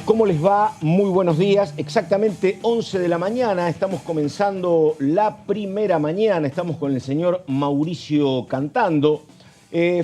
¿Cómo les va? Muy buenos días. Exactamente 11 de la mañana. Estamos comenzando la primera mañana. Estamos con el señor Mauricio Cantando.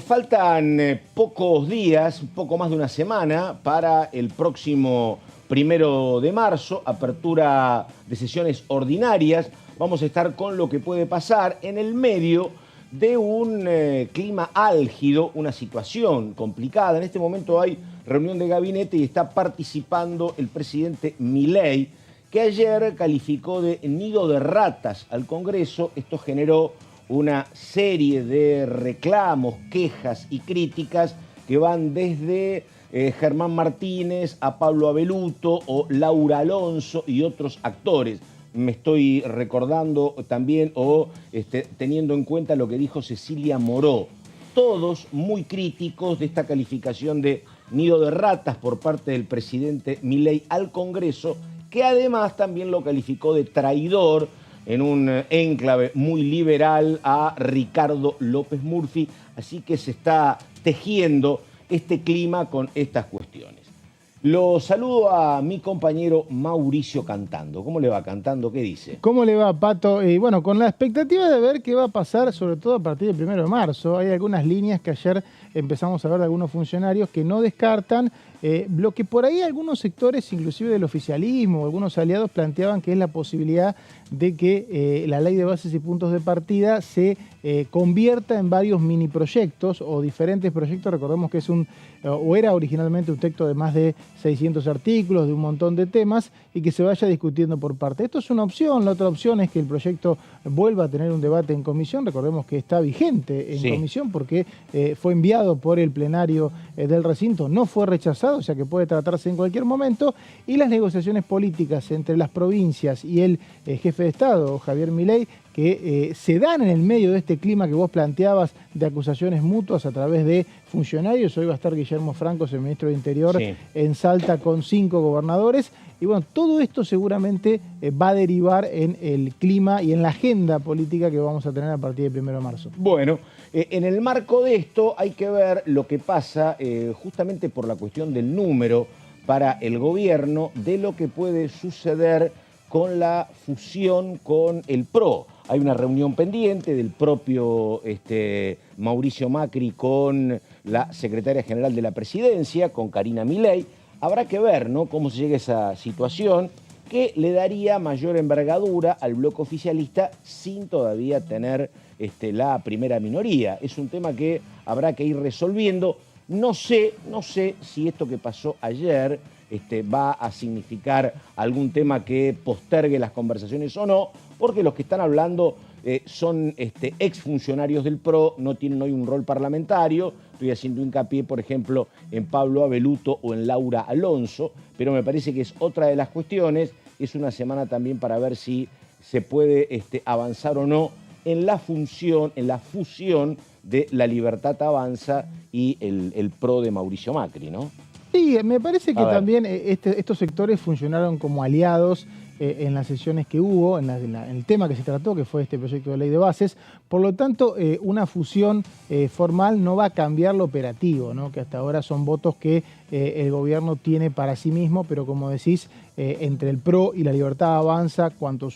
Faltan pocos días, poco más de una semana, para el próximo 1 de marzo, apertura de sesiones ordinarias. Vamos a estar con lo que puede pasar en el medio de un clima álgido, una situación complicada. En este momento hay reunión de gabinete y está participando el presidente Milei, que ayer calificó de nido de ratas al Congreso. Esto generó una serie de reclamos, quejas y críticas que van desde Germán Martínez a Pablo Abeluto o Laura Alonso y otros actores. Me estoy recordando también teniendo en cuenta lo que dijo Cecilia Moró. Todos muy críticos de esta calificación de nido de ratas por parte del presidente Milei al Congreso, que además también lo calificó de traidor en un enclave muy liberal a Ricardo López Murphy. Así que se está tejiendo este clima con estas cuestiones. Lo saludo a mi compañero Mauricio Cantando. ¿Cómo le va, Cantando? ¿Qué dice? ¿Cómo le va, Pato? Bueno, con la expectativa de ver qué va a pasar, sobre todo a partir del 1 de marzo. Hay algunas líneas que ayer empezamos a ver de algunos funcionarios que no descartan lo que por ahí algunos sectores, inclusive del oficialismo, algunos aliados planteaban que es la posibilidad de que la ley de bases y puntos de partida se convierta en varios mini proyectos o diferentes proyectos. Recordemos que era originalmente un texto de más de 600 artículos, de un montón de temas, y que se vaya discutiendo por parte. Esto es una opción. La otra opción es que el proyecto vuelva a tener un debate en comisión. Recordemos que está vigente en comisión porque fue enviado por el plenario del recinto, no fue rechazado, o sea que puede tratarse en cualquier momento, y las negociaciones políticas entre las provincias y el jefe de Estado, Javier Milei, que se dan en el medio de este clima que vos planteabas de acusaciones mutuas a través de funcionarios. Hoy va a estar Guillermo Francos, el ministro de Interior, en Salta con 5 gobernadores. Y bueno, todo esto seguramente va a derivar en el clima y en la agenda política que vamos a tener a partir del 1 de marzo. Bueno, en el marco de esto hay que ver lo que pasa justamente por la cuestión del número para el gobierno, de lo que puede suceder con la fusión con el PRO. Hay una reunión pendiente del propio Mauricio Macri con la secretaria general de la presidencia, con Karina Milei. Habrá que ver, ¿no?, cómo se llega a esa situación que le daría mayor envergadura al bloque oficialista sin todavía tener la primera minoría. Es un tema que habrá que ir resolviendo. No sé si esto que pasó ayer va a significar algún tema que postergue las conversaciones o no, porque los que están hablando son exfuncionarios del PRO, no tienen hoy un rol parlamentario. Estoy haciendo hincapié, por ejemplo, en Pablo Abeluto o en Laura Alonso, pero me parece que es otra de las cuestiones. Es una semana también para ver si se puede avanzar o no en la fusión de La Libertad Avanza y el PRO de Mauricio Macri, ¿no? Sí, me parece que también estos sectores funcionaron como aliados en las sesiones que hubo, en el tema que se trató, que fue este proyecto de ley de bases. Por lo tanto, una fusión formal no va a cambiar lo operativo, ¿no?, que hasta ahora son votos que el gobierno tiene para sí mismo, pero como decís, entre el PRO y La Libertad Avanza, cuanto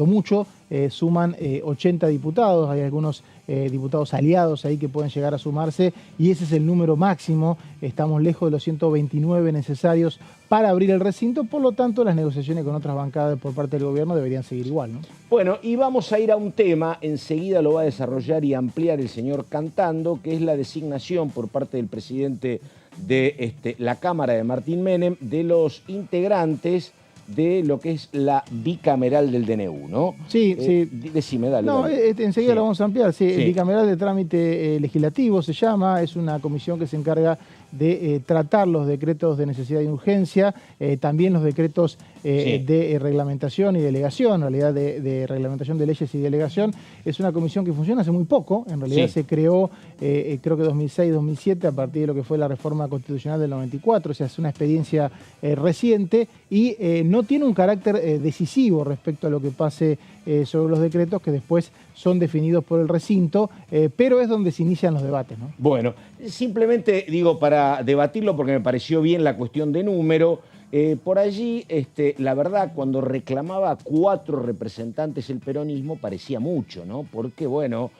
mucho, suman 80 diputados. Hay algunos diputados aliados ahí que pueden llegar a sumarse, y ese es el número máximo. Estamos lejos de los 129 necesarios para abrir el recinto. Por lo tanto, las negociaciones con otras bancadas por parte del gobierno deberían seguir igual, ¿no? Bueno, y vamos a ir a un tema, enseguida lo va a desarrollar y ampliar el señor Cantando, que es la designación por parte del presidente de la Cámara de Martín Menem de los integrantes de lo que es la bicameral del DNU, ¿no? Sí, sí. Decime, dale. No, dale. enseguida lo vamos a ampliar. Sí, el bicameral de trámite legislativo se llama. Es una comisión que se encarga de tratar los decretos de necesidad y urgencia, también los decretos de reglamentación y delegación, en realidad de reglamentación de leyes y delegación. Es una comisión que funciona hace muy poco. En realidad se creó, creo que 2006-2007, a partir de lo que fue la reforma constitucional del 94. O sea, es una experiencia reciente y no tiene un carácter decisivo respecto a lo que pase sobre los decretos, que después son definidos por el recinto, pero es donde se inician los debates, ¿no? Bueno, simplemente digo para debatirlo porque me pareció bien la cuestión de número. Por allí, la verdad, cuando reclamaba 4 representantes el peronismo, parecía mucho, ¿no? Porque, bueno,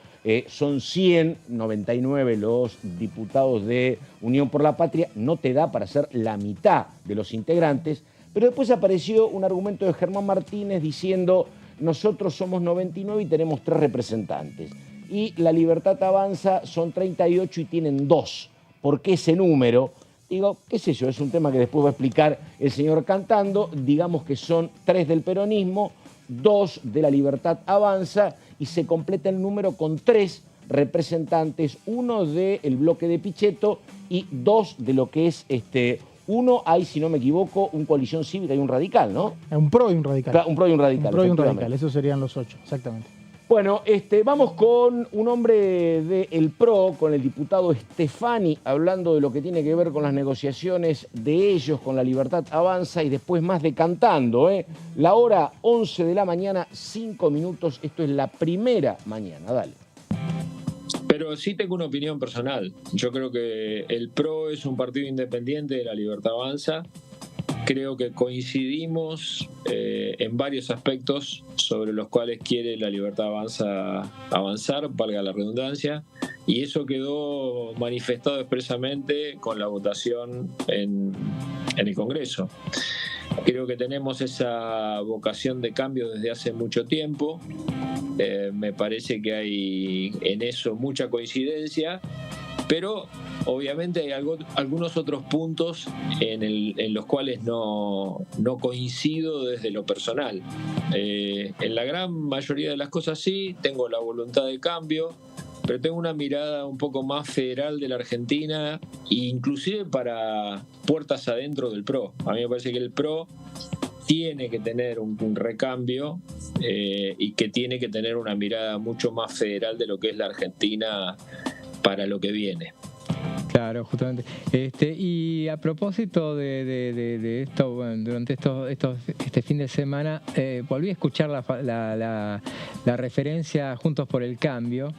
son 199 los diputados de Unión por la Patria, no te da para ser la mitad de los integrantes, pero después apareció un argumento de Germán Martínez diciendo: nosotros somos 99 y tenemos 3 representantes. Y La Libertad Avanza son 38 y tienen 2. ¿Por qué ese número? Digo, qué sé yo, es un tema que después va a explicar el señor Cantando. Digamos que son 3 del peronismo, 2 de La Libertad Avanza, y se completa el número con 3 representantes, 1 del bloque de Pichetto y 2 de lo que es, uno hay, si no me equivoco, un Coalición Cívica y un Radical, ¿no? Un PRO y un Radical. Claro, un PRO y un Radical. Un PRO y un Radical, esos serían los 8, exactamente. Bueno, vamos con un hombre del PRO, con el diputado Stefani, hablando de lo que tiene que ver con las negociaciones de ellos con La Libertad Avanza, y después más de Cantando, ¿eh? La hora 11 de la mañana, 5 minutos. Esto es La Primera Mañana. Dale. Pero sí tengo una opinión personal. Yo creo que el PRO es un partido independiente de La Libertad Avanza. Creo que coincidimos en varios aspectos sobre los cuales quiere La Libertad Avanza avanzar, valga la redundancia, y eso quedó manifestado expresamente con la votación en el Congreso. Creo que tenemos esa vocación de cambio desde hace mucho tiempo. Me parece que hay en eso mucha coincidencia, pero obviamente hay algunos otros puntos en los cuales no coincido desde lo personal. En la gran mayoría de las cosas sí, tengo la voluntad de cambio, pero tengo una mirada un poco más federal de la Argentina, inclusive para puertas adentro del PRO. A mí me parece que el PRO tiene que tener un recambio y que tiene que tener una mirada mucho más federal de lo que es la Argentina para lo que viene. Claro, justamente. Y a propósito de esto, bueno, durante este fin de semana, volví a escuchar la referencia a Juntos por el Cambio,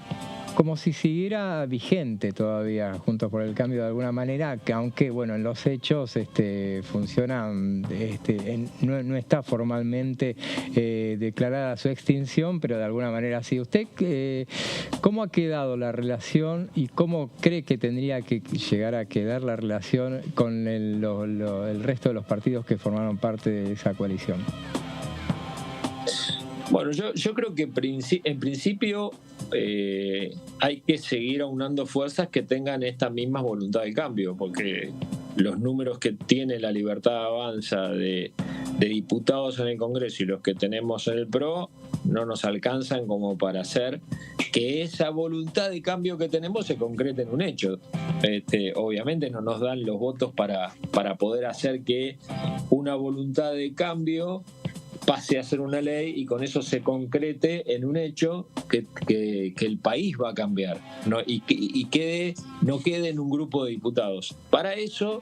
como si siguiera vigente todavía Juntos por el Cambio de alguna manera, que aunque bueno, en los hechos funcionan, no está formalmente declarada su extinción, pero de alguna manera sí. ¿Usted cómo ha quedado la relación y cómo cree que tendría que llegar a quedar la relación con el resto de los partidos que formaron parte de esa coalición? Bueno, yo creo que en principio hay que seguir aunando fuerzas que tengan esta misma voluntad de cambio, porque los números que tiene La Libertad Avanza de diputados en el Congreso y los que tenemos en el PRO no nos alcanzan como para hacer que esa voluntad de cambio que tenemos se concrete en un hecho. Obviamente no nos dan los votos para poder hacer que una voluntad de cambio pase a ser una ley y con eso se concrete en un hecho que el país va a cambiar, ¿no? Y no quede en un grupo de diputados. Para eso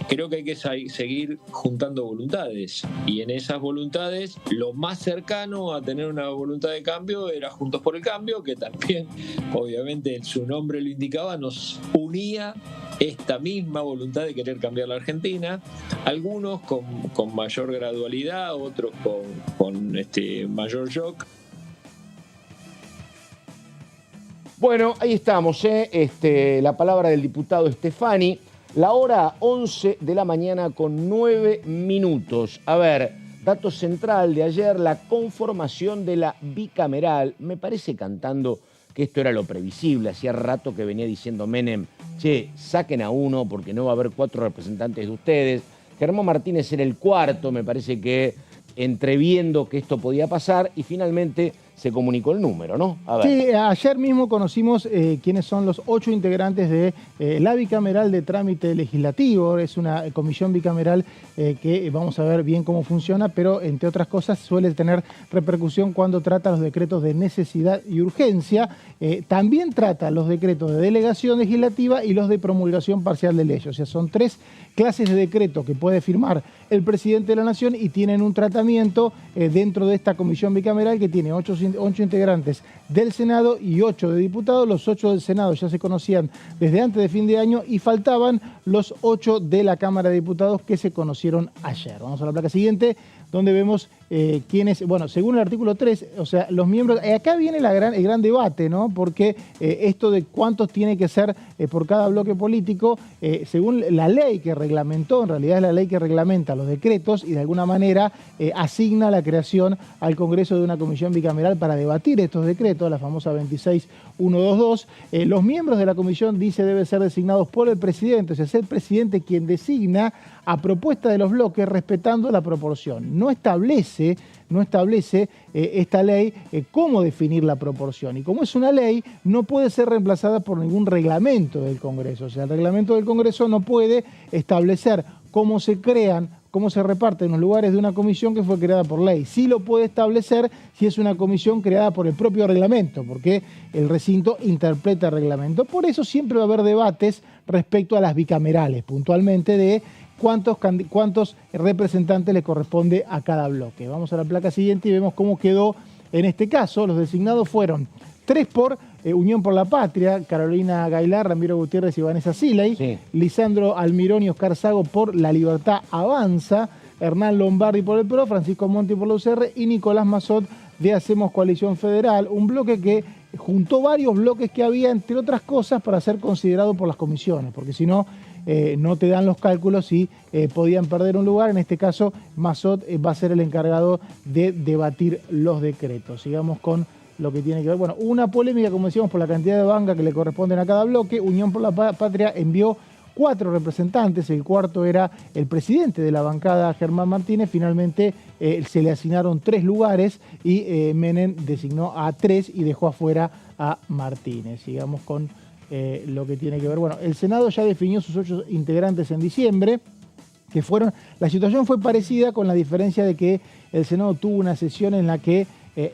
creo que hay que seguir juntando voluntades, y en esas voluntades lo más cercano a tener una voluntad de cambio era Juntos por el Cambio, que también obviamente en su nombre lo indicaba, nos unía esta misma voluntad de querer cambiar la Argentina, algunos con mayor gradualidad, otros con mayor shock. Bueno, ahí estamos, la palabra del diputado Stefani. La hora 11 de la mañana con 9 minutos. A ver, dato central de ayer, la conformación de la bicameral. Me parece, Cantando, que esto era lo previsible. Hacía rato que venía diciendo Menem, che, saquen a uno porque no va a haber 4 representantes de ustedes. Germán Martínez era el cuarto, me parece que entreviendo que esto podía pasar, y finalmente se comunicó el número, ¿no? A ver. Sí, ayer mismo conocimos quiénes son los 8 integrantes de la bicameral de trámite legislativo. Es una comisión bicameral que vamos a ver bien cómo funciona, pero entre otras cosas suele tener repercusión cuando trata los decretos de necesidad y urgencia. También trata los decretos de delegación legislativa y los de promulgación parcial de leyes. O sea, son 3 clases de decreto que puede firmar el presidente de la Nación y tienen un tratamiento dentro de esta comisión bicameral que tiene 8 8 integrantes del Senado y 8 de diputados. Los 8 del Senado ya se conocían desde antes de fin de año y faltaban los 8 de la Cámara de Diputados que se conocieron ayer. Vamos a la placa siguiente, donde vemos quiénes, bueno, según el artículo 3, o sea, los miembros, acá viene el gran debate, ¿no? Porque esto de cuántos tiene que ser por cada bloque político, según la ley que reglamentó, en realidad es la ley que reglamenta los decretos y de alguna manera asigna la creación al Congreso de una comisión bicameral para debatir estos decretos, la famosa 26122. Los miembros de la comisión, dice, deben ser designados por el presidente, o sea, es el presidente quien designa a propuesta de los bloques respetando la proporción. No establece esta ley cómo definir la proporción. Y como es una ley, no puede ser reemplazada por ningún reglamento del Congreso. O sea, el reglamento del Congreso no puede establecer cómo se crean, cómo se reparten los lugares de una comisión que fue creada por ley. Sí lo puede establecer si es una comisión creada por el propio reglamento, porque el recinto interpreta el reglamento. Por eso siempre va a haber debates respecto a las bicamerales, puntualmente de cuántos representantes le corresponde a cada bloque. Vamos a la placa siguiente y vemos cómo quedó en este caso. Los designados fueron 3 por Unión por la Patria, Carolina Gailar, Ramiro Gutiérrez y Vanessa Siley, sí. Lisandro Almirón y Oscar Sago por La Libertad Avanza, Hernán Lombardi por el PRO, Francisco Monti por la UCR y Nicolás Mazot de Hacemos Coalición Federal, un bloque que juntó varios bloques que había, entre otras cosas, para ser considerado por las comisiones, porque si no, no te dan los cálculos y podían perder un lugar. En este caso, Mazot va a ser el encargado de debatir los decretos. Sigamos con lo que tiene que ver. Bueno, una polémica, como decíamos, por la cantidad de bancas que le corresponden a cada bloque. Unión por la Patria envió 4 representantes, el cuarto era el presidente de la bancada, Germán Martínez. Finalmente se le asignaron 3 lugares y Menem designó a 3 y dejó afuera a Martínez. Sigamos con lo que tiene que ver. Bueno, el Senado ya definió sus 8 integrantes en diciembre, que fueron... La situación fue parecida, con la diferencia de que el Senado tuvo una sesión en la que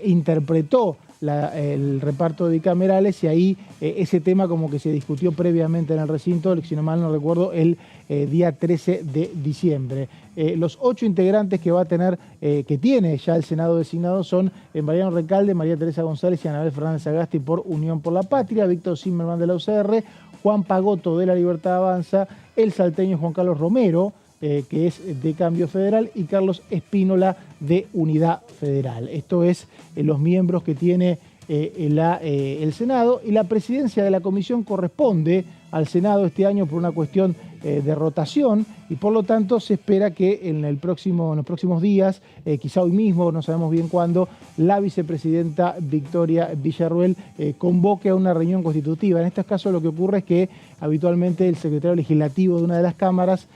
interpretó el reparto de bicamerales y ahí ese tema como que se discutió previamente en el recinto, si no mal no recuerdo, el día 13 de diciembre. Los 8 integrantes que va a tener, que tiene ya el Senado designado son Mariano Recalde, María Teresa González y Anabel Fernández Agasti por Unión por la Patria, Víctor Zimmerman de la UCR, Juan Pagotto de La Libertad Avanza, el salteño Juan Carlos Romero, que es de Cambio Federal, y Carlos Espínola de Unidad Federal. Esto es los miembros que tiene el Senado, y la presidencia de la comisión corresponde al Senado este año por una cuestión de rotación, y por lo tanto se espera que en los próximos días, quizá hoy mismo, no sabemos bien cuándo, la vicepresidenta Victoria Villarruel convoque a una reunión constitutiva. En estos casos lo que ocurre es que habitualmente el secretario legislativo de una de las cámaras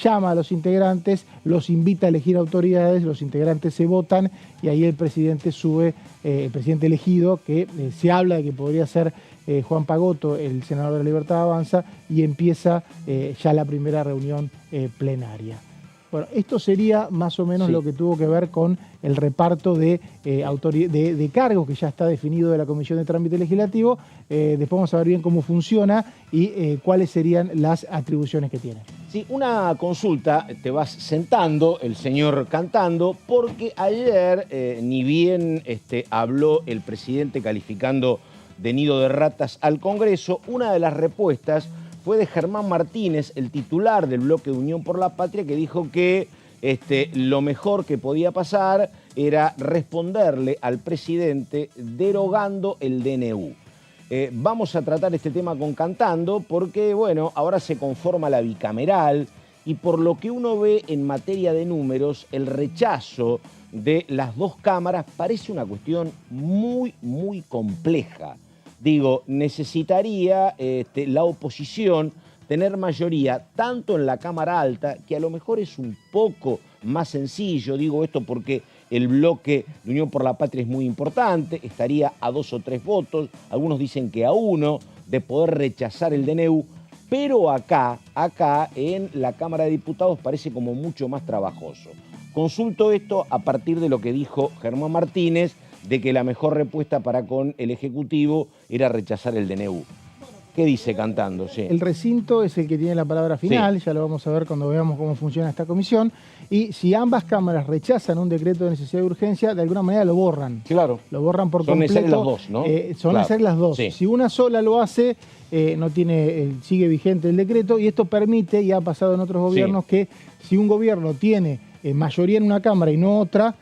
llama a los integrantes, los invita a elegir autoridades, los integrantes se votan y ahí el presidente sube, el presidente elegido, que se habla de que podría ser Juan Pagotto, el senador de La Libertad Avanza, y empieza ya la primera reunión plenaria. Bueno, esto sería más o menos lo que tuvo que ver con el reparto de cargos que ya está definido de la Comisión de Trámite Legislativo. Después vamos a ver bien cómo funciona y cuáles serían las atribuciones que tiene. Sí, una consulta, te vas sentando, el señor cantando, porque ayer, ni bien habló el presidente calificando de nido de ratas al Congreso, una de las respuestas fue de Germán Martínez, el titular del bloque de Unión por la Patria, que dijo que lo mejor que podía pasar era responderle al presidente derogando el DNU. Vamos a tratar este tema con Cantando porque, bueno, ahora se conforma la bicameral y por lo que uno ve en materia de números, el rechazo de las 2 cámaras parece una cuestión muy, muy compleja. Digo, necesitaría la oposición tener mayoría tanto en la Cámara Alta, que a lo mejor es un poco más sencillo, digo esto porque el bloque de Unión por la Patria es muy importante, estaría a 2 o 3 votos, algunos dicen que a 1, de poder rechazar el DNU, pero acá en la Cámara de Diputados parece como mucho más trabajoso. Consulto esto a partir de lo que dijo Germán Martínez, de que la mejor respuesta para con el Ejecutivo era rechazar el DNU. ¿Qué dice Cantando? Sí. El recinto es el que tiene la palabra final, ya lo vamos a ver cuando veamos cómo funciona esta comisión. Y si ambas cámaras rechazan un decreto de necesidad de urgencia, de alguna manera lo borran. Claro. Lo borran por Son completo. necesarias las dos, ¿no? Son necesarias las dos. Sí. Si una sola lo hace, no tiene, sigue vigente el decreto, y esto permite, y ha pasado en otros gobiernos, que si un gobierno tiene mayoría en una cámara y no otra,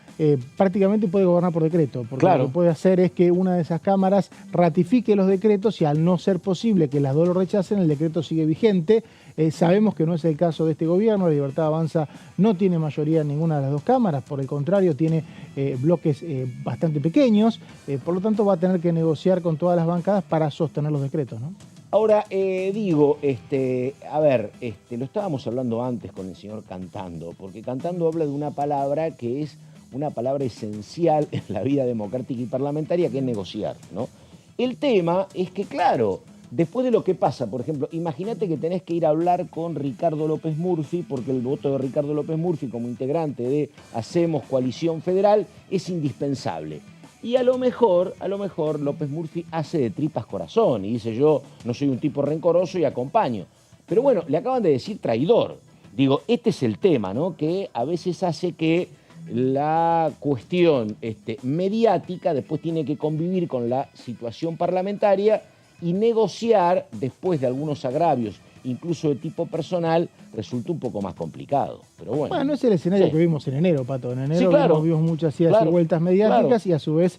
prácticamente puede gobernar por decreto, porque lo que puede hacer es que una de esas cámaras ratifique los decretos y al no ser posible que las dos lo rechacen, el decreto sigue vigente. Sabemos que no es el caso de este gobierno, la Libertad Avanza no tiene mayoría en ninguna de las dos cámaras, por el contrario tiene bloques bastante pequeños, por lo tanto va a tener que negociar con todas las bancadas para sostener los decretos, ¿no? Ahora, digo, a ver, lo estábamos hablando antes con el señor Cantando, porque Cantando habla de una palabra que es una palabra esencial en la vida democrática y parlamentaria, que es negociar, ¿no? El tema es que, claro, después de lo que pasa, por ejemplo, imagínate que tenés que ir a hablar con Ricardo López Murphy, porque el voto de Ricardo López Murphy como integrante de Hacemos Coalición Federal es indispensable. Y a lo mejor López Murphy hace de tripas corazón y dice: yo no soy un tipo rencoroso y acompaño. Pero bueno, le acaban de decir traidor. Digo, este es el tema, ¿no? Que a veces hace que la cuestión mediática después tiene que convivir con la situación parlamentaria y negociar después de algunos agravios, incluso de tipo personal, resulta un poco más complicado. Pero bueno, es el escenario que vimos en enero, Pato. En enero vimos muchas idas y vueltas mediáticas y a su vez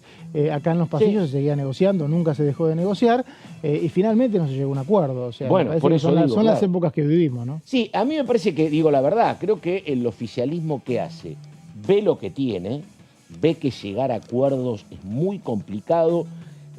acá en los pasillos se seguía negociando, nunca se dejó de negociar y finalmente no se llegó a un acuerdo. O sea, por eso son las épocas que vivimos, ¿no? Sí, a mí me parece que, digo la verdad, creo que el oficialismo que hace ve lo que tiene, ve que llegar a acuerdos es muy complicado,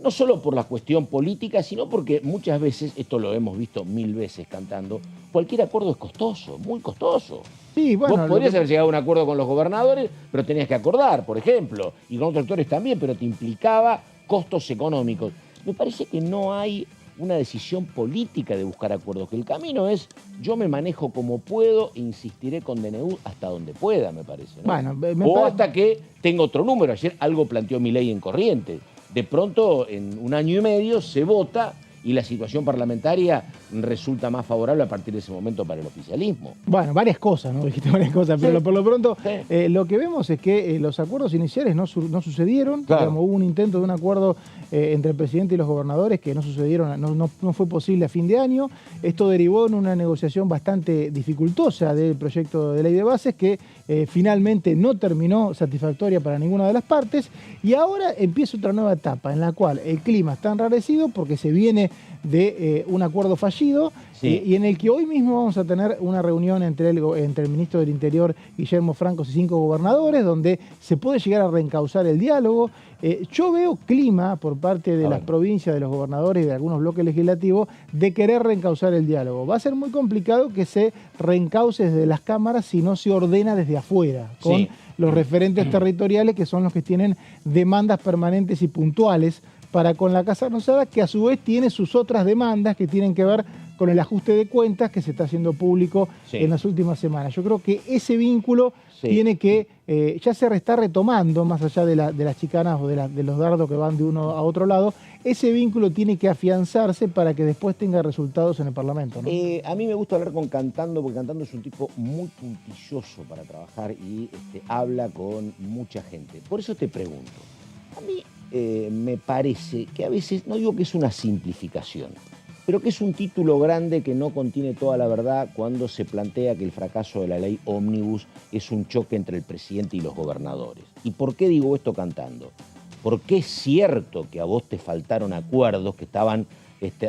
no solo por la cuestión política, sino porque muchas veces, esto lo hemos visto 1000 veces Cantando, cualquier acuerdo es costoso, muy costoso. Sí, bueno, vos podrías haber llegado a un acuerdo con los gobernadores, pero tenías que acordar, por ejemplo, y con otros actores también, pero te implicaba costos económicos. Me parece que no hay una decisión política de buscar acuerdos, que el camino es: yo me manejo como puedo e insistiré con DNU hasta donde pueda, me parece, ¿no? Bueno, hasta que tenga otro número. Ayer algo planteó Milei en Corrientes. De pronto, en 1 año y medio, se vota y la situación parlamentaria resulta más favorable a partir de ese momento para el oficialismo. Bueno, varias cosas, ¿no? Dijiste varias cosas, pero por lo pronto lo que vemos es que los acuerdos iniciales no sucedieron. Digamos, hubo un intento de un acuerdo entre el presidente y los gobernadores que no sucedieron, no fue posible a fin de año. Esto derivó en una negociación bastante dificultosa del proyecto de ley de bases que finalmente no terminó satisfactoria para ninguna de las partes, y ahora empieza otra nueva etapa en la cual el clima está enrarecido porque se viene de un acuerdo fallido y en el que hoy mismo vamos a tener una reunión entre el ministro del Interior, Guillermo Francos, y 5 gobernadores, donde se puede llegar a reencauzar el diálogo. Yo veo clima por parte de las provincias, de los gobernadores y de algunos bloques legislativos de querer reencauzar el diálogo. Va a ser muy complicado que se reencauce desde las cámaras si no se ordena desde afuera, con los referentes territoriales, que son los que tienen demandas permanentes y puntuales para con la Casa Rosada, que a su vez tiene sus otras demandas que tienen que ver con el ajuste de cuentas que se está haciendo público en las últimas semanas. Yo creo que ese vínculo tiene que, ya se está retomando, más allá de las chicanas o de los dardos que van de uno a otro lado, ese vínculo tiene que afianzarse para que después tenga resultados en el Parlamento, ¿no? A mí me gusta hablar con Cantando, porque Cantando es un tipo muy puntilloso para trabajar y habla con mucha gente. Por eso te pregunto, a mí me parece que a veces, no digo que es una simplificación, pero que es un título grande que no contiene toda la verdad cuando se plantea que el fracaso de la ley ómnibus es un choque entre el presidente y los gobernadores. ¿Y por qué digo esto Cantando? Porque es cierto que a vos te faltaron acuerdos que estaban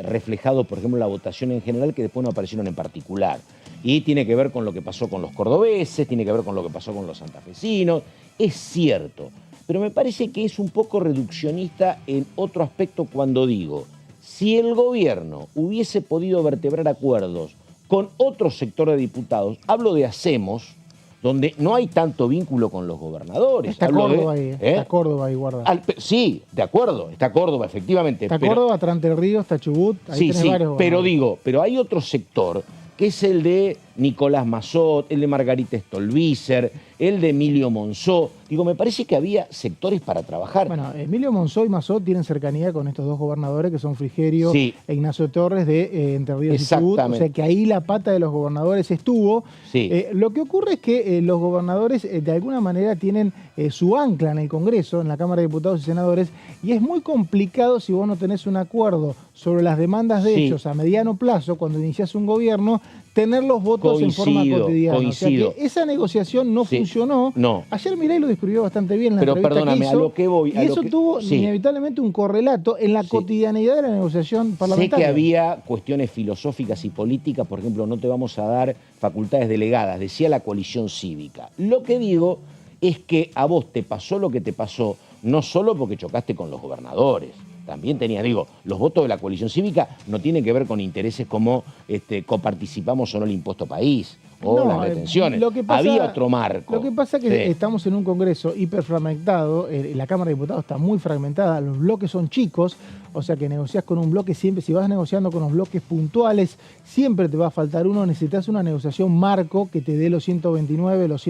reflejados, por ejemplo, en la votación en general, que después no aparecieron en particular. Y tiene que ver con lo que pasó con los cordobeses, tiene que ver con lo que pasó con los santafesinos. Es cierto, pero me parece que es un poco reduccionista en otro aspecto cuando digo: si el gobierno hubiese podido vertebrar acuerdos con otro sector de diputados, hablo de Hacemos, donde no hay tanto vínculo con los gobernadores. Está Córdoba ahí, está Córdoba ahí guardado. Sí, de acuerdo, está Córdoba, efectivamente. Está Córdoba, está Entre Ríos, está Chubut, ahí tenés varios pero hay otro sector, que es el de Nicolás Massot, el de Margarita Stolbizer, el de Emilio Monzó. Digo, me parece que había sectores para trabajar. Bueno, Emilio Monzó y Massot tienen cercanía con estos dos gobernadores que son Frigerio Sí. e Ignacio Torres de Entre Ríos y Chubut. O Exactamente. sea que ahí la pata de los gobernadores estuvo. Sí. Lo que ocurre es que los gobernadores de alguna manera tienen su ancla en el Congreso, en la Cámara de Diputados y Senadores, y es muy complicado si vos no tenés un acuerdo sobre las demandas de Sí. ellos a mediano plazo, cuando iniciás un gobierno, tener los votos en forma cotidiana. Coincido. O sea que esa negociación no Sí. funcionó. No. Ayer Milei lo describió bastante bien en la Pero entrevista perdóname, que hizo, a lo que voy, y a lo eso que- tuvo sí. inevitablemente un correlato en la Sí. cotidianidad de la negociación Sé parlamentaria. que había cuestiones filosóficas y políticas, por ejemplo, no te vamos a dar facultades delegadas, decía la coalición cívica. Lo que digo es que a vos te pasó lo que te pasó, no solo porque chocaste con los gobernadores, también tenías, digo, los votos de la coalición cívica no tienen que ver con intereses como coparticipamos o no el impuesto país o No, las retenciones. lo que pasa- había otro marco. Lo que pasa es que Sí. estamos en un Congreso hiperfragmentado, la Cámara de Diputados está muy fragmentada, los bloques son chicos, o sea que negociás con un bloque siempre, si vas negociando con los bloques puntuales, siempre te va a faltar uno, necesitas una negociación marco que te dé los 129, los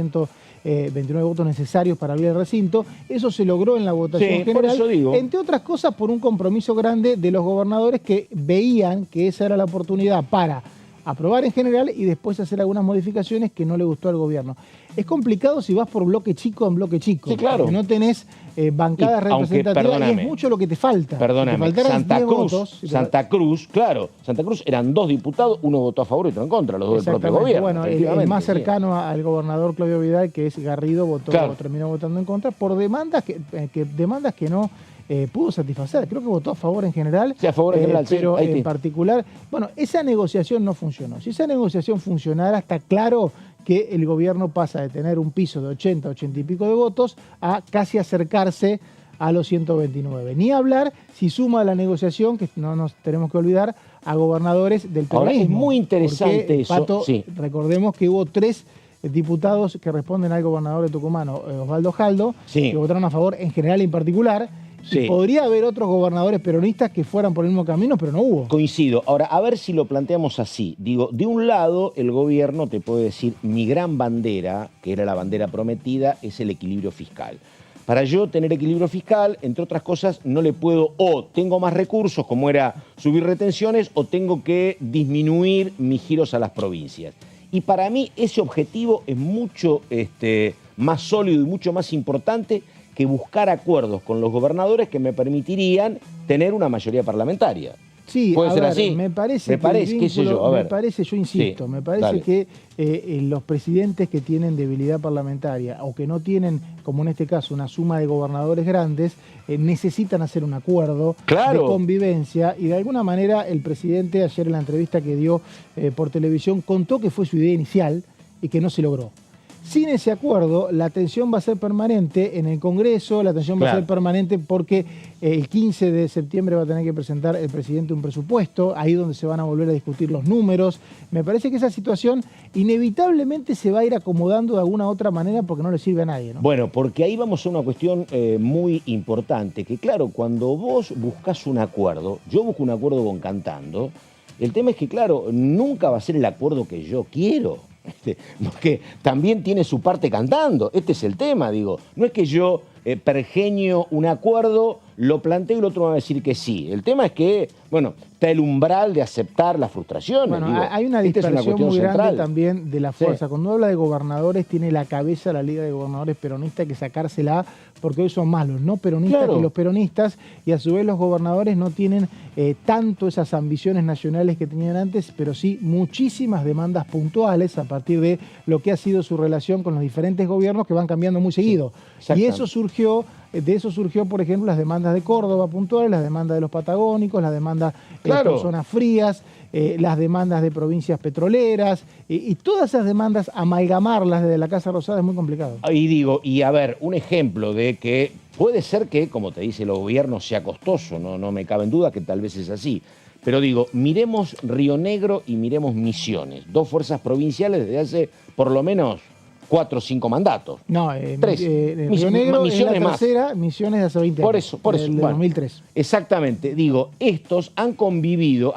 129 votos necesarios para abrir el recinto. Eso se logró en la votación Sí, por general, eso digo. entre otras cosas por un compromiso grande de los gobernadores que veían que esa era la oportunidad para aprobar en general y después hacer algunas modificaciones que no le gustó al gobierno. Es complicado si vas por bloque chico en bloque chico. Sí, claro. Porque no tenés bancadas Y, aunque, representativas y perdóname, es mucho lo que te falta. Perdóname, Si te faltaran Santa 10 Cruz, votos, si te- Santa Cruz, claro, Santa Cruz eran 2 diputados, uno votó a favor y otro en contra, los dos del propio Exactamente. gobierno. Bueno, el efectivamente, más sí. cercano al gobernador Claudio Vidal, que es Garrido, Claro. terminó votando en contra por demandas que no pudo satisfacer. Creo que votó a favor en general. Sí, a favor en general, sí, pero ahí en sí. particular, bueno, esa negociación no funcionó. Si esa negociación funcionara, está claro que el gobierno pasa de tener un piso de 80, 80 y pico de votos a casi acercarse a los 129. Ni hablar si suma a la negociación, que no nos tenemos que olvidar, a gobernadores del Ahora, peronismo. es muy interesante Porque, eso, Pato, sí. recordemos que hubo 3 diputados que responden al gobernador de Tucumán, Osvaldo Jaldo, Sí. que votaron a favor en general y en particular. Sí. Y podría haber otros gobernadores peronistas que fueran por el mismo camino, pero no hubo. Coincido. Ahora, a ver si lo planteamos así. Digo, de un lado, el gobierno te puede decir, mi gran bandera, que era la bandera prometida, es el equilibrio fiscal. Para yo tener equilibrio fiscal, entre otras cosas, no le puedo, o tengo más recursos, como era subir retenciones, o tengo que disminuir mis giros a las provincias. Y para mí ese objetivo es mucho más sólido y mucho más importante que buscar acuerdos con los gobernadores que me permitirían tener una mayoría parlamentaria. Sí, ¿Puede a ser ver, así? me parece, Me parece, que qué sé yo, a ver. me parece, yo insisto, Sí, me parece dale. que los presidentes que tienen debilidad parlamentaria o que no tienen, como en este caso, una suma de gobernadores grandes, necesitan hacer un acuerdo Claro. de convivencia y de alguna manera el presidente ayer en la entrevista que dio por televisión contó que fue su idea inicial y que no se logró. Sin ese acuerdo, la tensión va a ser permanente en el Congreso, la tensión va a Claro. ser permanente porque el 15 de septiembre va a tener que presentar el presidente un presupuesto, ahí donde se van a volver a discutir los números. Me parece que esa situación inevitablemente se va a ir acomodando de alguna otra manera porque no le sirve a nadie, ¿no? Bueno, porque ahí vamos a una cuestión muy importante, que claro, cuando vos buscas un acuerdo, yo busco un acuerdo con Cantando, el tema es que claro, nunca va a ser el acuerdo que yo quiero. Porque también tiene su parte Cantando. Este es el tema, digo. No es que yo pergeño un acuerdo, lo planteo y el otro va a decir que sí. El tema es que, bueno, está el umbral de aceptar las frustraciones. Bueno, digo. hay una Esta es dispersión cuestión muy grande central. también de la Sí. fuerza. Cuando habla de gobernadores, tiene la cabeza la Liga de Gobernadores Peronistas que sacársela porque hoy son más los no peronistas Claro. que los peronistas y a su vez los gobernadores no tienen tanto esas ambiciones nacionales que tenían antes, pero sí muchísimas demandas puntuales a partir de lo que ha sido su relación con los diferentes gobiernos que van cambiando muy seguido. Y exactamente. de eso surgió, por ejemplo, las demandas de Córdoba puntuales, las demandas de los patagónicos, las demandas Claro. por zonas frías, las demandas de provincias petroleras, y todas esas demandas, amalgamarlas desde la Casa Rosada es muy complicado. Y digo, y a ver, un ejemplo de que puede ser que, como te dice el gobierno, sea costoso, no me cabe en duda que tal vez es así. Pero digo, miremos Río Negro y miremos Misiones, 2 fuerzas provinciales desde hace por lo menos 4 o 5 mandatos. No, 3. Río Negro es la tercera, Misiones de hace 20 años. Por eso. De Bueno, 2003. Exactamente. Digo, estos han convivido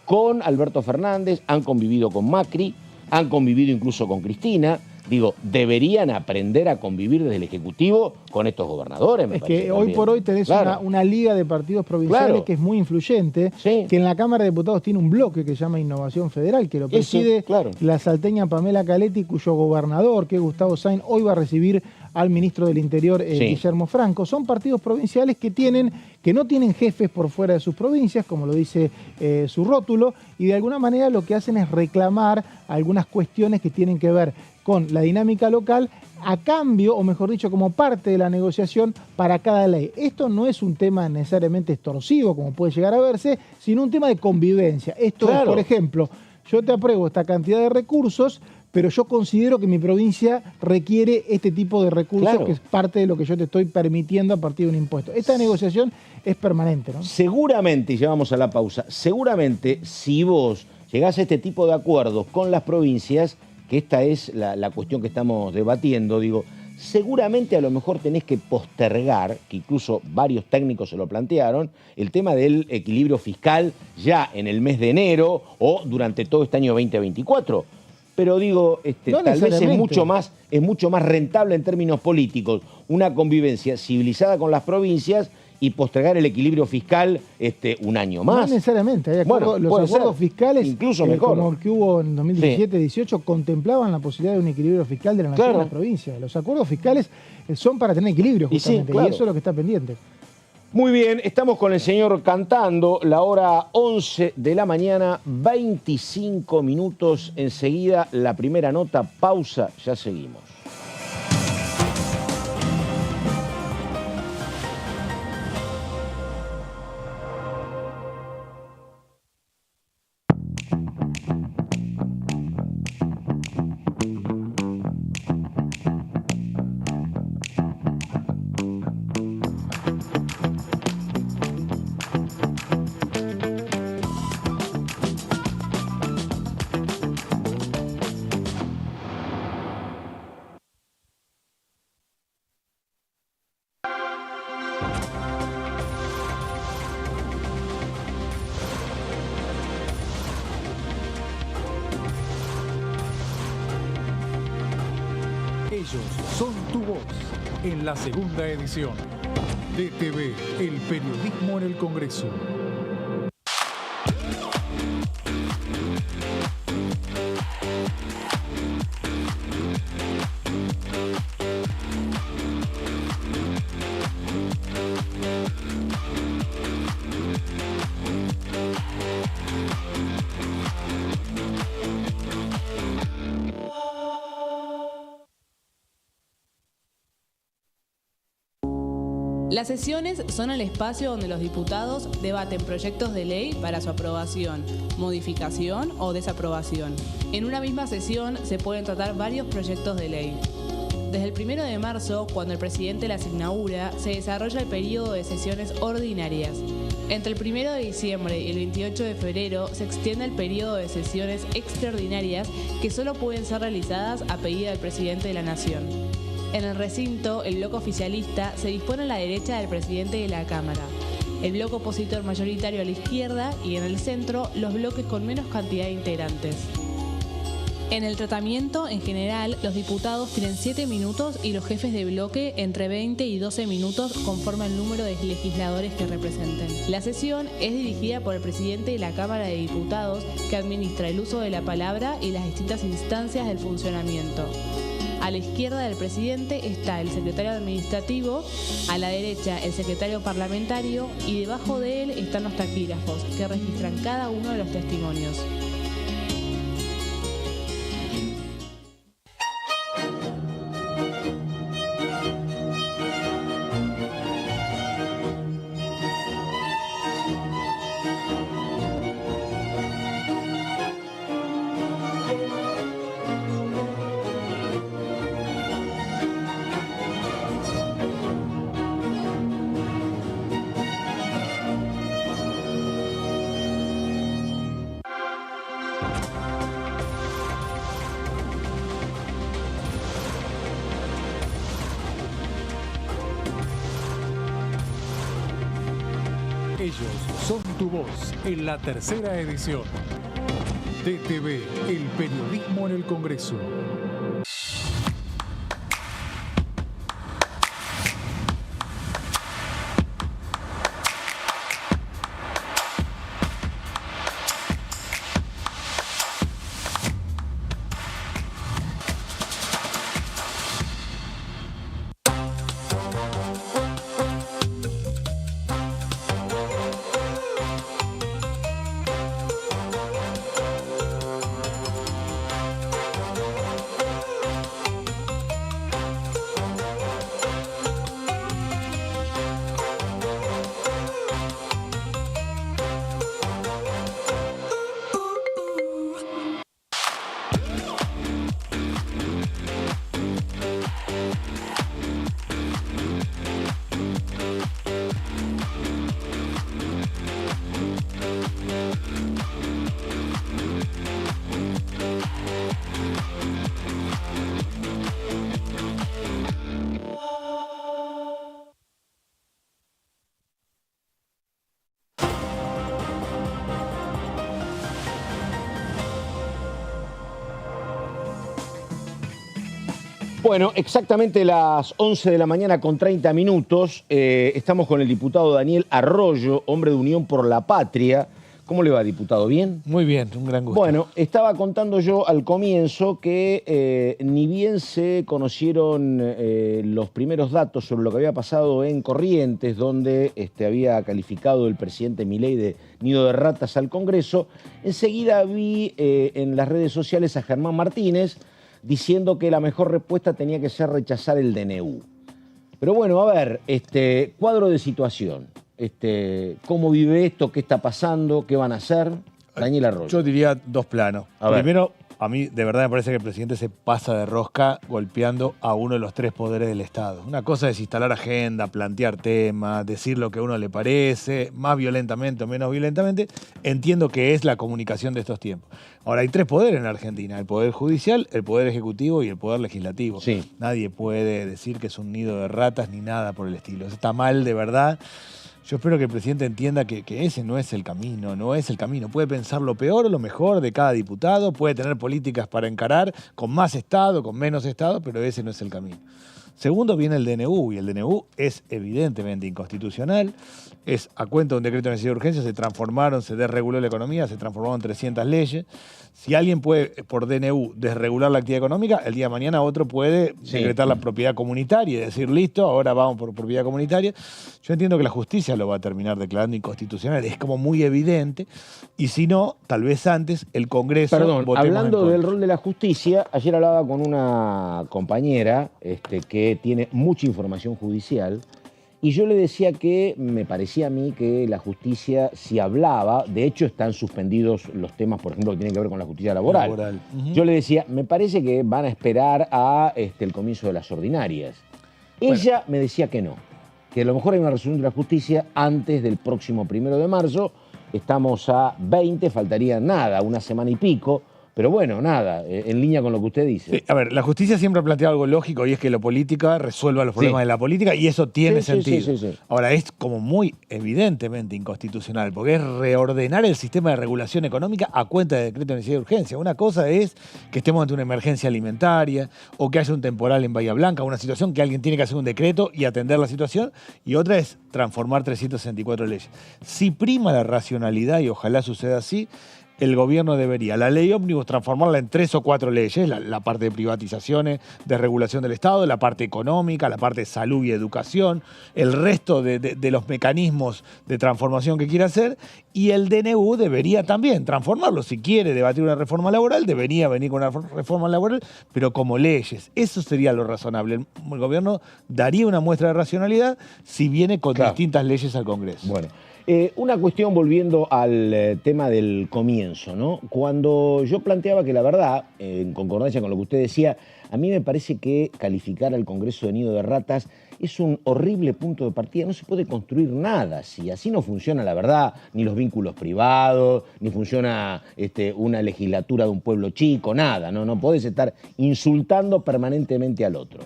con Alberto Fernández, han convivido con Macri, han convivido incluso con Cristina. Digo, deberían aprender a convivir desde el Ejecutivo con estos gobernadores. Es que hoy por hoy tenés una liga de partidos provinciales que es muy influyente, que en la Cámara de Diputados tiene un bloque que se llama Innovación Federal, que lo preside la salteña Pamela Caletti, cuyo gobernador, que es Gustavo Sainz, hoy va a recibir al ministro del Interior, Guillermo Franco. Son partidos provinciales que no tienen jefes por fuera de sus provincias, como lo dice su rótulo, y de alguna manera lo que hacen es reclamar algunas cuestiones que tienen que ver con la dinámica local a cambio, o mejor dicho, como parte de la negociación para cada ley. Esto no es un tema necesariamente extorsivo, como puede llegar a verse, sino un tema de convivencia. Esto es, por ejemplo, yo te apruebo esta cantidad de recursos, pero yo considero que mi provincia requiere este tipo de recursos, que es parte de lo que yo te estoy permitiendo a partir de un impuesto. Esta negociación es permanente, ¿no? Seguramente, y llevamos a la pausa, seguramente si vos llegás a este tipo de acuerdos con las provincias, que esta es la cuestión que estamos debatiendo, digo, seguramente a lo mejor tenés que postergar, que incluso varios técnicos se lo plantearon, el tema del equilibrio fiscal ya en el mes de enero o durante todo este año 2024. Pero digo, tal vez es mucho más rentable en términos políticos una convivencia civilizada con las provincias y postergar el equilibrio fiscal un año más. No necesariamente. Hay los acuerdos fiscales, incluso mejor, como el que hubo en 2017-18, contemplaban la posibilidad de un equilibrio fiscal de la nación y la provincia. Los acuerdos fiscales son para tener equilibrio, justamente, y eso es lo que está pendiente. Muy bien, estamos con el señor Cantando, la hora 11 de la mañana, 25 minutos. Enseguida la primera nota, pausa, ya seguimos. Ellos son tu voz en la segunda edición. DTV, el periodismo en el Congreso. Las sesiones son el espacio donde los diputados debaten proyectos de ley para su aprobación, modificación o desaprobación. En una misma sesión se pueden tratar varios proyectos de ley. Desde el 1 de marzo, cuando el presidente las inaugura, se desarrolla el periodo de sesiones ordinarias. Entre el 1 de diciembre y el 28 de febrero se extiende el periodo de sesiones extraordinarias que solo pueden ser realizadas a pedido del presidente de la Nación. En el recinto, el bloque oficialista se dispone a la derecha del presidente de la Cámara, el bloque opositor mayoritario a la izquierda y en el centro los bloques con menos cantidad de integrantes. En el tratamiento, en general, los diputados tienen 7 minutos y los jefes de bloque entre 20 y 12 minutos conforme al número de legisladores que representen. La sesión es dirigida por el presidente de la Cámara de Diputados, que administra el uso de la palabra y las distintas instancias del funcionamiento. A la izquierda del presidente está el secretario administrativo, a la derecha el secretario parlamentario y debajo de él están los taquígrafos, que registran cada uno de los testimonios. Ellos son tu voz en la tercera edición. DTV, el periodismo en el Congreso. Bueno, exactamente las 11 de la mañana con 30 minutos. Estamos con el diputado Daniel Arroyo, hombre de Unión por la Patria. ¿Cómo le va, diputado? ¿Bien? Muy bien, un gran gusto. Bueno, estaba contando yo al comienzo que ni bien se conocieron los primeros datos sobre lo que había pasado en Corrientes, donde había calificado el presidente Milei de nido de ratas al Congreso, enseguida vi en las redes sociales a Germán Martínez diciendo que la mejor respuesta tenía que ser rechazar el DNU. Pero bueno, a ver, cuadro de situación. ¿Cómo vive esto? ¿Qué está pasando? ¿Qué van a hacer? Daniel Arroyo. Yo diría dos planos. A ver. Primero, a mí de verdad me parece que el presidente se pasa de rosca golpeando a uno de los tres poderes del Estado. Una cosa es instalar agenda, plantear temas, decir lo que a uno le parece, más violentamente o menos violentamente. Entiendo que es la comunicación de estos tiempos. Ahora, hay tres poderes en Argentina: el Poder Judicial, el Poder Ejecutivo y el Poder Legislativo. Sí. Nadie puede decir que es un nido de ratas ni nada por el estilo. Eso está mal de verdad. Yo espero que el presidente entienda que ese no es el camino, no es el camino. Puede pensar lo peor o lo mejor de cada diputado, puede tener políticas para encarar con más Estado, con menos Estado, pero ese no es el camino. Segundo, viene el DNU, y el DNU es evidentemente inconstitucional. Es a cuenta de un decreto de necesidad de urgencia, se desreguló la economía, se transformaron en 300 leyes. Si alguien puede, por DNU, desregular la actividad económica, el día de mañana otro puede decretar la propiedad comunitaria y decir, listo, ahora vamos por propiedad comunitaria. Yo entiendo que la justicia lo va a terminar declarando inconstitucional, es como muy evidente, y si no, tal vez antes el Congreso... Perdón, hablando del rol de la justicia, ayer hablaba con una compañera que tiene mucha información judicial, y yo le decía que me parecía a mí que la justicia, si hablaba, de hecho están suspendidos los temas, por ejemplo, que tienen que ver con la justicia laboral. Yo le decía, me parece que van a esperar a el comienzo de las ordinarias. Ella me decía que no, que a lo mejor hay una resolución de la justicia antes del próximo 1 de marzo. Estamos a 20, faltaría nada, una semana y pico. Pero bueno, nada, en línea con lo que usted dice. Sí, a ver, la justicia siempre ha planteado algo lógico, y es que la política resuelva los problemas de la política, y eso tiene sentido. Sí. Ahora, es como muy evidentemente inconstitucional, porque es reordenar el sistema de regulación económica a cuenta de decreto de necesidad de urgencia. Una cosa es que estemos ante una emergencia alimentaria, o que haya un temporal en Bahía Blanca, una situación que alguien tiene que hacer un decreto y atender la situación, y otra es transformar 364 leyes. Si prima la racionalidad, y ojalá suceda así, el gobierno debería la ley ómnibus transformarla en 3 o 4 leyes, la parte de privatizaciones, de regulación del Estado, la parte económica, la parte de salud y educación, el resto de los mecanismos de transformación que quiere hacer, y el DNU debería también transformarlo. Si quiere debatir una reforma laboral, debería venir con una reforma laboral, pero como leyes. Eso sería lo razonable. El gobierno daría una muestra de racionalidad si viene con distintas leyes al Congreso. Bueno. Una cuestión volviendo al tema del comienzo, ¿no? Cuando yo planteaba que la verdad, en concordancia con lo que usted decía, a mí me parece que calificar al Congreso de nido de ratas es un horrible punto de partida. No se puede construir nada si así no funciona, la verdad, ni los vínculos privados, ni funciona una legislatura de un pueblo chico, nada, ¿no? No podés estar insultando permanentemente al otro.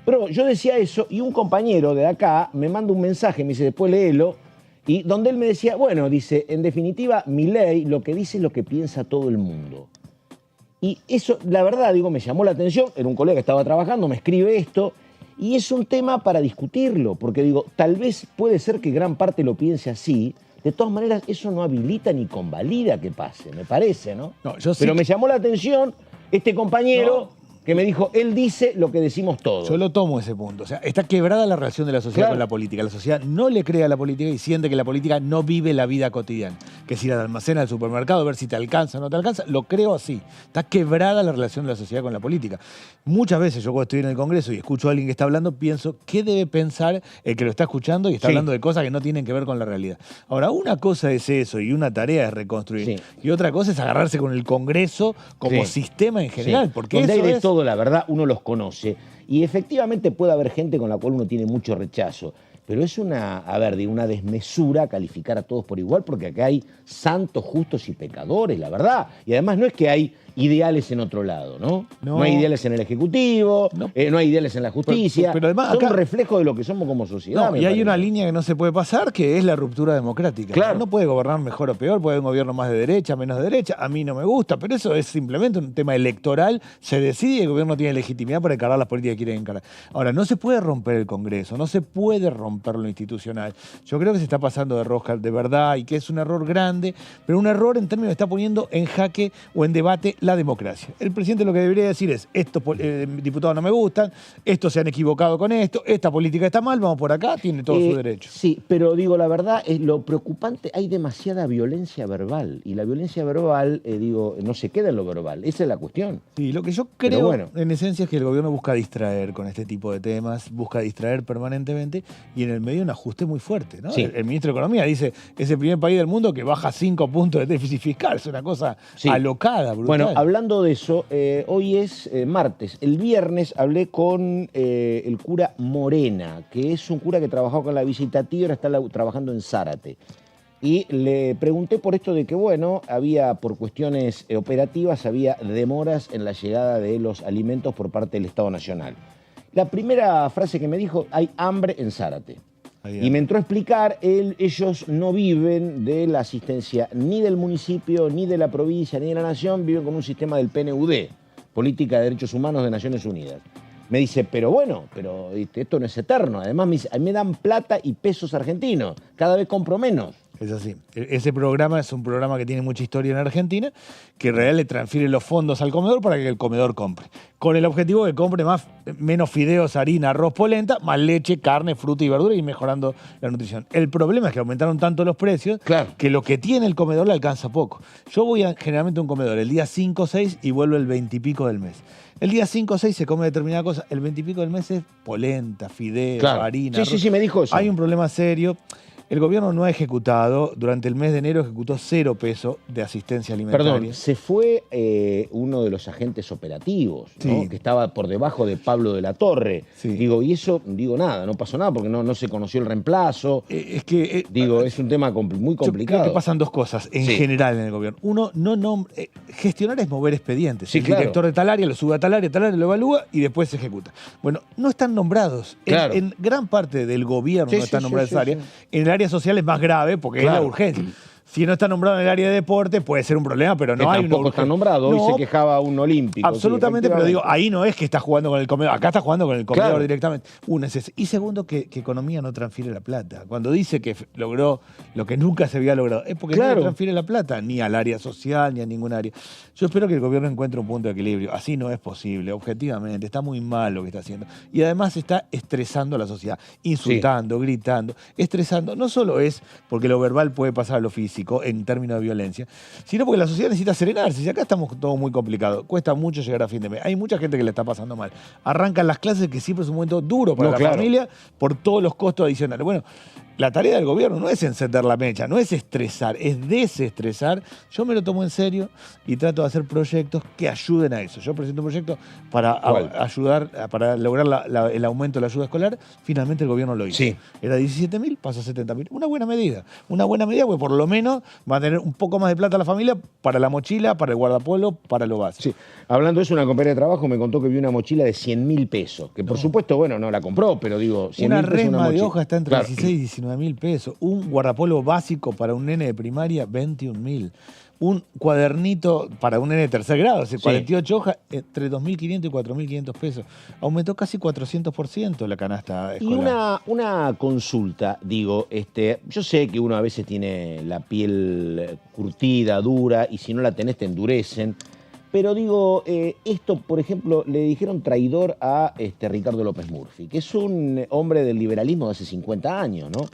Pero yo decía eso y un compañero de acá me manda un mensaje, me dice, después léelo. Y donde él me decía, bueno, dice, en definitiva, Milei lo que dice es lo que piensa todo el mundo. Y eso, la verdad, digo, me llamó la atención. Era un colega que estaba trabajando, me escribe esto. Y es un tema para discutirlo, porque digo, tal vez puede ser que gran parte lo piense así. De todas maneras, eso no habilita ni convalida que pase, me parece, ¿no? Pero me llamó la atención este compañero que me dijo, él dice lo que decimos todos. Yo lo tomo ese punto. O sea, está quebrada la relación de la sociedad con la política. La sociedad no le cree a la política y siente que la política no vive la vida cotidiana. Que si ir al almacén, al supermercado, a ver si te alcanza o no te alcanza, lo creo así. Está quebrada la relación de la sociedad con la política. Muchas veces yo cuando estoy en el Congreso y escucho a alguien que está hablando, pienso, ¿qué debe pensar el que lo está escuchando y está hablando de cosas que no tienen que ver con la realidad? Ahora, una cosa es eso y una tarea es reconstruir. Y otra cosa es agarrarse con el Congreso como sistema en general. Porque donde eso hay de todo, la verdad, uno los conoce. Y efectivamente puede haber gente con la cual uno tiene mucho rechazo. Pero es una desmesura calificar a todos por igual, porque acá hay santos, justos y pecadores, la verdad. Y además no es que hay ideales en otro lado, ¿no? No hay ideales en el Ejecutivo, no hay ideales en la justicia. Pero además, son un reflejo de lo que somos como sociedad. Y hay una línea que no se puede pasar, que es la ruptura democrática. Claro. No puede gobernar mejor o peor, puede haber un gobierno más de derecha, menos de derecha. A mí no me gusta, pero eso es simplemente un tema electoral. Se decide y el gobierno tiene legitimidad para encarar las políticas que quiere encarar. Ahora, no se puede romper el Congreso, no se puede romper lo institucional. Yo creo que se está pasando de rosca de verdad y que es un error grande, pero un error en términos de está poniendo en jaque o en debate la democracia. El presidente lo que debería decir es, estos diputados no me gustan, estos se han equivocado con esto, esta política está mal, vamos por acá, tiene todo su derecho. Sí, pero digo, la verdad, es lo preocupante, hay demasiada violencia verbal, y la violencia verbal, no se queda en lo verbal, esa es la cuestión. Sí, lo que yo creo, en esencia, es que el gobierno busca distraer con este tipo de temas, busca distraer permanentemente, y en el medio un ajuste muy fuerte, ¿no? El ministro de Economía dice, es el primer país del mundo que baja 5 puntos de déficit fiscal, es una cosa alocada, brutal. Bueno, hablando de eso, hoy es martes. El viernes hablé con el cura Morena, que es un cura que trabajó con la Visitativa y ahora está trabajando en Zárate. Y le pregunté por esto de que, había, por cuestiones operativas, había demoras en la llegada de los alimentos por parte del Estado Nacional. La primera frase que me dijo, hay hambre en Zárate. Y me entró a explicar, ellos no viven de la asistencia ni del municipio, ni de la provincia, ni de la nación, viven con un sistema del PNUD, Política de Derechos Humanos de Naciones Unidas. Me dice, pero esto no es eterno. Además, a mí me dan plata y pesos argentinos. Cada vez compro menos. Es así. Ese programa es un programa que tiene mucha historia en Argentina, que en realidad le transfiere los fondos al comedor para que el comedor compre. Con el objetivo de que compre menos fideos, harina, arroz, polenta, más leche, carne, fruta y verdura y mejorando la nutrición. El problema es que aumentaron tanto los precios que lo que tiene el comedor le alcanza poco. Yo voy generalmente a un comedor el día 5 o 6 y vuelvo el 20 y pico del mes. El día 5 o 6 se come determinada cosa, el 20 y pico del mes es polenta, fideo, harina. Sí, me dijo eso. Hay un problema serio. El gobierno no ha ejecutado, durante el mes de enero ejecutó 0 pesos de asistencia alimentaria. Perdón, se fue uno de los agentes operativos, ¿no? Que estaba por debajo de Pablo de la Torre. Y eso, nada, no pasó nada porque no se conoció el reemplazo. Es un tema muy complicado. Yo creo que pasan dos cosas en general en el gobierno. Uno, gestionar es mover expedientes. El director de tal área lo sube a tal área lo evalúa y después se ejecuta. Bueno, no están nombrados. En gran parte del gobierno no están nombrados esa área. En el área social es más grave porque es la urgencia. Si no está nombrado en el área de deporte, puede ser un problema, pero no hay tampoco está nombrado. Hoy se quejaba un olímpico. Absolutamente, pero digo, ahí no es que está jugando con el comedor. Acá está jugando con el comedor directamente. Uno es ese. Y segundo, que Economía no transfiere la plata. Cuando dice que logró lo que nunca se había logrado, es porque no transfiere la plata, ni al área social, ni a ningún área. Yo espero que el gobierno encuentre un punto de equilibrio. Así no es posible, objetivamente. Está muy mal lo que está haciendo. Y además está estresando a la sociedad. Insultando, gritando, estresando. No solo es porque lo verbal puede pasar a lo físico, en términos de violencia, sino porque la sociedad necesita serenarse. Si acá estamos todo muy complicado, cuesta mucho llegar a fin de mes. Hay mucha gente que le está pasando mal. Arrancan las clases, que siempre es un momento duro para la familia, por todos los costos adicionales. Bueno, la tarea del gobierno no es encender la mecha, no es estresar, es desestresar. Yo me lo tomo en serio y trato de hacer proyectos que ayuden a eso. Yo presento un proyecto para ayudar, para lograr el aumento de la ayuda escolar. Finalmente el gobierno lo hizo. Era 17.000, pasó a 70.000. Una buena medida porque por lo menos menos, va a tener un poco más de plata la familia para la mochila, para el guardapolvo, para lo básico. Sí. Hablando de eso, una compañera de trabajo me contó que vio una mochila de 100.000 pesos, que por supuesto, bueno, no la compró, pero digo, 100.000 Una pesos una resma de mochila. hoja está entre 16 y 19.000 pesos. Un guardapolvo básico para un nene de primaria, 21.000. Un cuadernito para un nene de tercer grado, o sea, 48 hojas, entre 2.500 y 4.500 pesos. Aumentó casi 400% la canasta escolar. Y una consulta, digo, yo sé que uno a veces tiene la piel curtida, dura, y si no la tenés te endurecen, pero digo, esto, por ejemplo, le dijeron traidor a Ricardo López Murphy, que es un hombre del liberalismo de hace 50 años, ¿no?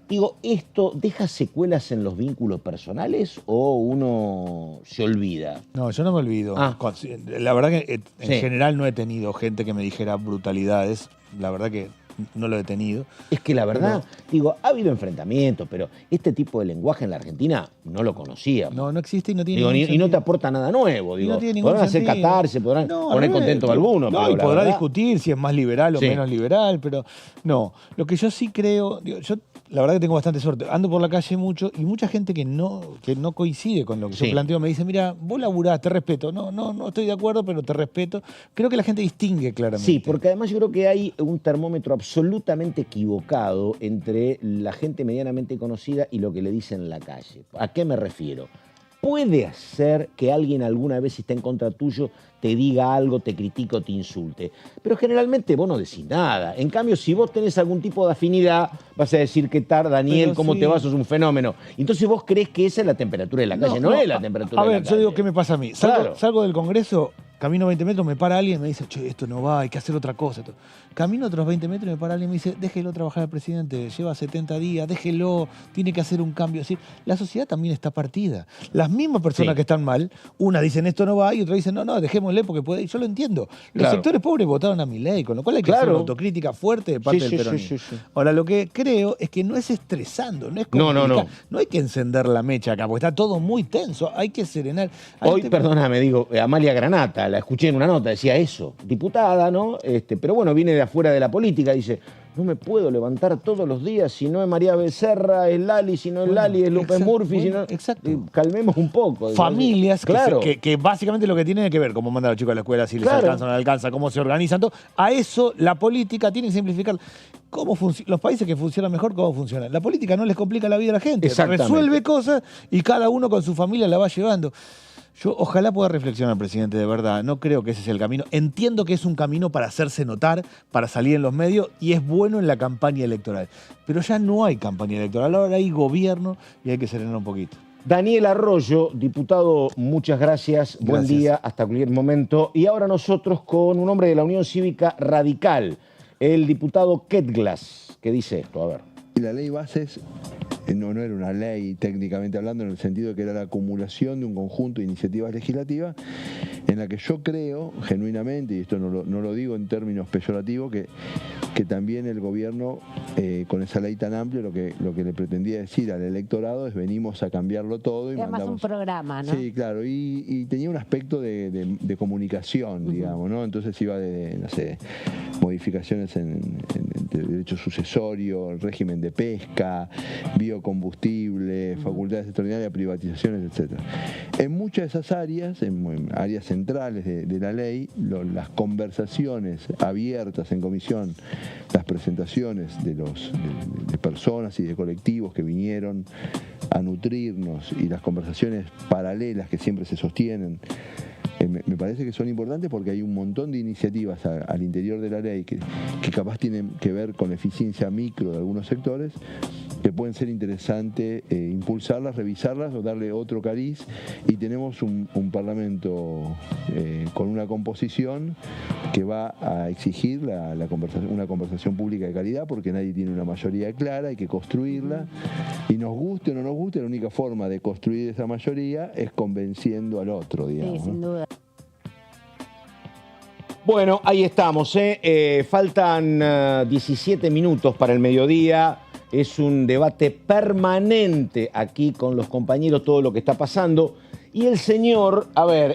Digo, ¿esto deja secuelas en los vínculos personales o uno se olvida? No, yo no me olvido. La verdad que en general no he tenido gente que me dijera brutalidades. La verdad que no lo he tenido. Es que la verdad, digo, ha habido enfrentamientos, pero este tipo de lenguaje en la Argentina no lo conocíamos. No existe y no tiene digo, ningún y no te aporta nada nuevo. Digo, no tiene ningún podrán hacer sentido. catarse, podrán poner contento a alguno. No, pero y podrá verdad, discutir si es más liberal o menos liberal, pero no. Lo que yo sí creo, digo, yo la verdad que tengo bastante suerte. Ando por la calle mucho y mucha gente que no coincide con lo que yo planteo me dice, mira, vos laburás, te respeto. No estoy de acuerdo, pero te respeto. Creo que la gente distingue claramente. Sí, porque además yo creo que hay un termómetro absolutamente equivocado entre la gente medianamente conocida y lo que le dicen en la calle. ¿A qué me refiero? Puede ser que alguien alguna vez, si está en contra tuyo, te diga algo, te critique o te insulte. Pero generalmente vos no decís nada. En cambio, si vos tenés algún tipo de afinidad, vas a decir, ¿qué tal, Daniel? Pero ¿Cómo sí. te vas? Sos un fenómeno. Entonces vos crees que esa es la temperatura de la calle. No es la temperatura a de la ver, calle. yo digo, ¿qué me pasa a mí? Claro. Salgo del Congreso, camino 20 metros, me para alguien y me dice, che, esto no va, hay que hacer otra cosa. Camino otros 20 metros y me para alguien y me dice, déjelo trabajar al presidente, lleva 70 días, déjelo, tiene que hacer un cambio. Es decir, la sociedad también está partida. Las mismas personas que están mal, una dicen esto no va y otra dicen, no, dejémosle porque puede. Yo lo entiendo. Los sectores pobres votaron a Milei, con lo cual hay que hacer una autocrítica fuerte de parte del peronismo. Ahora, lo que creo es que no es estresando, no es complicado. No hay que encender la mecha acá, porque está todo muy tenso, hay que serenar. Hoy, perdóname, digo, Amalia Granata, la escuché en una nota, decía eso, diputada, ¿no? Pero bueno, viene de afuera de la política, dice, no me puedo levantar todos los días, si no es María Becerra, es Lali, si no es Lali, es López Murphy, si no... Calmemos un poco. Familias que básicamente lo que tienen que ver, cómo mandan a los chicos a la escuela, si les alcanza o no les alcanza, cómo se organizan, todo. A eso la política tiene que simplificar. Los países que funcionan mejor, ¿cómo funcionan? La política no les complica la vida a la gente, resuelve cosas y cada uno con su familia la va llevando. Yo ojalá pueda reflexionar, presidente, de verdad. No creo que ese sea el camino. Entiendo que es un camino para hacerse notar, para salir en los medios y es bueno en la campaña electoral. Pero ya no hay campaña electoral, ahora hay gobierno y hay que serenar un poquito. Daniel Arroyo, diputado, muchas gracias. Buen día, hasta cualquier momento. Y ahora nosotros con un hombre de la Unión Cívica Radical, el diputado Ketglas, que dice esto, a ver. La ley Bases no era una ley técnicamente hablando, en el sentido de que era la acumulación de un conjunto de iniciativas legislativas en la que yo creo genuinamente, y esto no lo digo en términos peyorativos, que también el gobierno con esa ley tan amplia lo que le pretendía decir al electorado es venimos a cambiarlo todo. Y además mandamos un programa, ¿no? Sí, claro, y tenía un aspecto de comunicación, digamos, ¿no? Entonces iba de, no sé, modificaciones en derecho sucesorio, el régimen de pesca, biocombustible, facultades extraordinarias, privatizaciones, etc. En muchas de esas áreas, en áreas centrales de la ley, las conversaciones abiertas en comisión, las presentaciones de personas y de colectivos que vinieron a nutrirnos y las conversaciones paralelas que siempre se sostienen, me parece que son importantes porque hay un montón de iniciativas al interior de la ley que capaz tienen que ver con la eficiencia micro de algunos sectores, que pueden ser interesantes impulsarlas, revisarlas o darle otro cariz, y tenemos un Parlamento con una composición que va a exigir una conversación pública de calidad, porque nadie tiene una mayoría clara, hay que construirla, y nos guste o no nos guste, la única forma de construir esa mayoría es convenciendo al otro, digamos. Sí, sin duda. Bueno, ahí estamos. Faltan 17 minutos para el mediodía. Es un debate permanente aquí con los compañeros, todo lo que está pasando. Y el señor,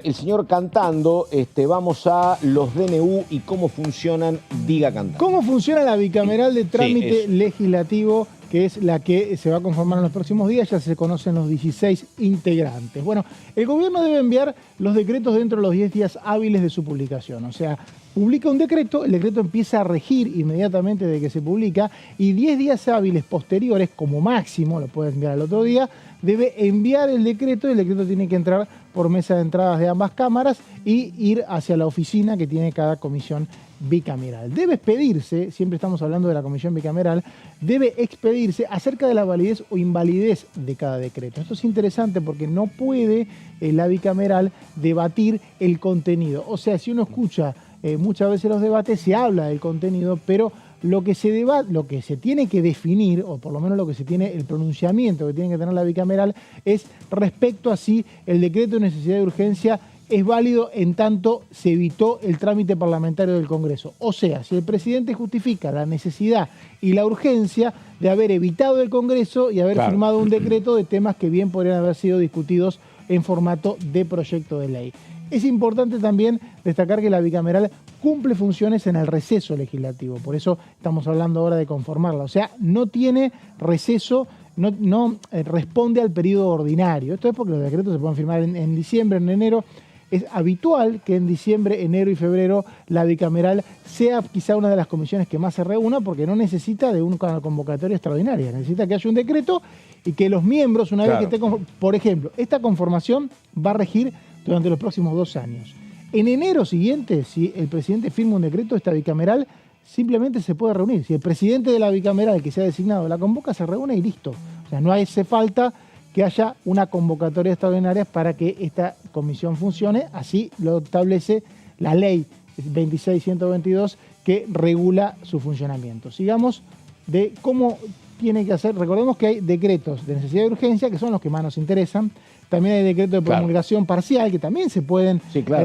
el señor cantando, vamos a los DNU y cómo funcionan, diga cantando. ¿Cómo funciona la bicameral de trámite legislativo que es la que se va a conformar en los próximos días. Ya se conocen los 16 integrantes. Bueno, el gobierno debe enviar los decretos dentro de los 10 días hábiles de su publicación. O sea, publica un decreto, el decreto empieza a regir inmediatamente de que se publica y 10 días hábiles posteriores, como máximo, lo puede enviar al otro día, debe enviar el decreto tiene que entrar por mesa de entradas de ambas cámaras y ir hacia la oficina que tiene cada comisión bicameral. Debe expedirse, siempre estamos hablando de la comisión bicameral, debe expedirse acerca de la validez o invalidez de cada decreto. Esto es interesante porque no puede la bicameral debatir el contenido. O sea, si uno escucha muchas veces los debates, se habla del contenido, pero lo que se tiene que definir, o por lo menos lo que se tiene, el pronunciamiento que tiene que tener la bicameral, es respecto a si el decreto de necesidad de urgencia es válido en tanto se evitó el trámite parlamentario del Congreso. O sea, si el presidente justifica la necesidad y la urgencia de haber evitado el Congreso y haber firmado un decreto de temas que bien podrían haber sido discutidos en formato de proyecto de ley. Es importante también destacar que la bicameral cumple funciones en el receso legislativo, por eso estamos hablando ahora de conformarla. O sea, no tiene receso, no responde al periodo ordinario. Esto es porque los decretos se pueden firmar en diciembre, en enero. Es habitual que en diciembre, enero y febrero la bicameral sea quizá una de las comisiones que más se reúna porque no necesita de una convocatoria extraordinaria, necesita que haya un decreto y que los miembros, una vez que esté por ejemplo, esta conformación va a regir durante los próximos 2 años. En enero siguiente, si el presidente firma un decreto, esta bicameral simplemente se puede reunir. Si el presidente de la bicameral que se ha designado la convoca, se reúne y listo. O sea, no hace falta que haya una convocatoria extraordinaria para que esta comisión funcione. Así lo establece la ley 26.122 que regula su funcionamiento. Sigamos de cómo tiene que hacer. Recordemos que hay decretos de necesidad de urgencia, que son los que más nos interesan. También hay decretos de promulgación parcial, que también se pueden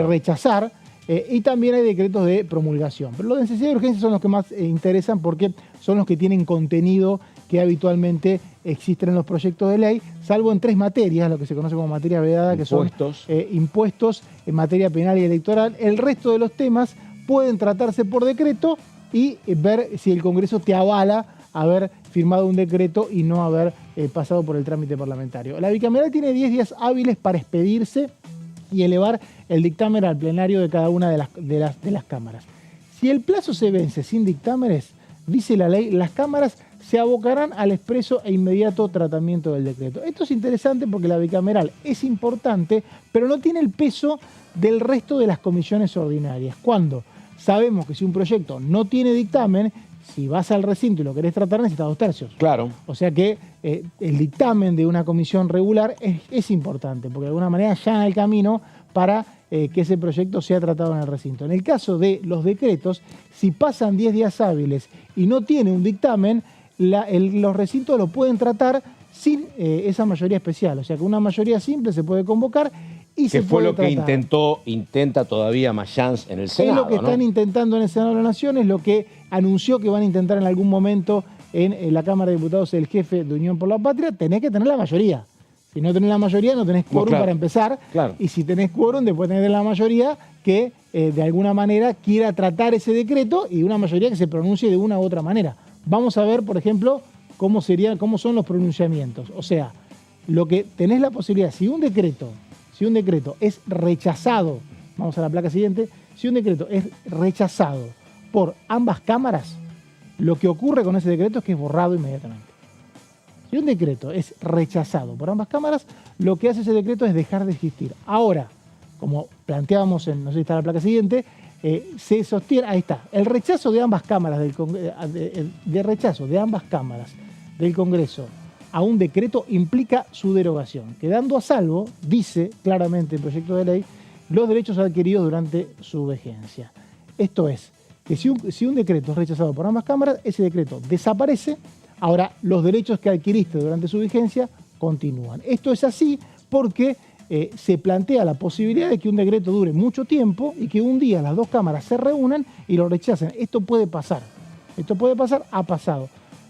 rechazar. Y también hay decretos de promulgación. Pero los de necesidad de urgencia son los que más interesan porque son los que tienen contenido que habitualmente existen en los proyectos de ley, salvo en 3 materias, lo que se conoce como materia vedada, que son impuestos en materia penal y electoral. El resto de los temas pueden tratarse por decreto y ver si el Congreso te avala haber firmado un decreto y no haber pasado por el trámite parlamentario. La bicameral tiene 10 días hábiles para expedirse y elevar el dictamen al plenario de cada una de las cámaras. Si el plazo se vence sin dictámenes, dice la ley, las cámaras se abocarán al expreso e inmediato tratamiento del decreto. Esto es interesante porque la bicameral es importante, pero no tiene el peso del resto de las comisiones ordinarias. Cuando sabemos que si un proyecto no tiene dictamen, si vas al recinto y lo querés tratar, necesitas 2/3. Claro. O sea que el dictamen de una comisión regular es importante, porque de alguna manera allana el camino para que ese proyecto sea tratado en el recinto. En el caso de los decretos, si pasan 10 días hábiles y no tiene un dictamen, los recintos lo pueden tratar sin esa mayoría especial. O sea que una mayoría simple se puede convocar y se puede tratar. Que fue lo que intenta todavía Mayans en el Senado. Es lo que están intentando en el Senado de la Nación, es lo que anunció que van a intentar en algún momento en la Cámara de Diputados el jefe de Unión por la Patria. Tenés que tener la mayoría. Si no tenés la mayoría, no tenés quórum para empezar. Claro. Y si tenés quórum, después tenés la mayoría que de alguna manera quiera tratar ese decreto y una mayoría que se pronuncie de una u otra manera. Vamos a ver, por ejemplo, cómo son los pronunciamientos. O sea, lo que tenés la posibilidad, si un decreto es rechazado, vamos a la placa siguiente, si un decreto es rechazado por ambas cámaras, lo que ocurre con ese decreto es que es borrado inmediatamente. Si un decreto es rechazado por ambas cámaras, lo que hace ese decreto es dejar de existir. Ahora, como planteábamos no sé si está la placa siguiente, se sostiene, ahí está, el rechazo de ambas cámaras del Congreso a un decreto implica su derogación, quedando a salvo, dice claramente el proyecto de ley, los derechos adquiridos durante su vigencia. Esto es, que si un decreto es rechazado por ambas cámaras, ese decreto desaparece. Ahora, los derechos que adquiriste durante su vigencia continúan. Esto es así porque se plantea la posibilidad de que un decreto dure mucho tiempo y que un día las 2 cámaras se reúnan y lo rechacen. Esto puede pasar. Ha pasado.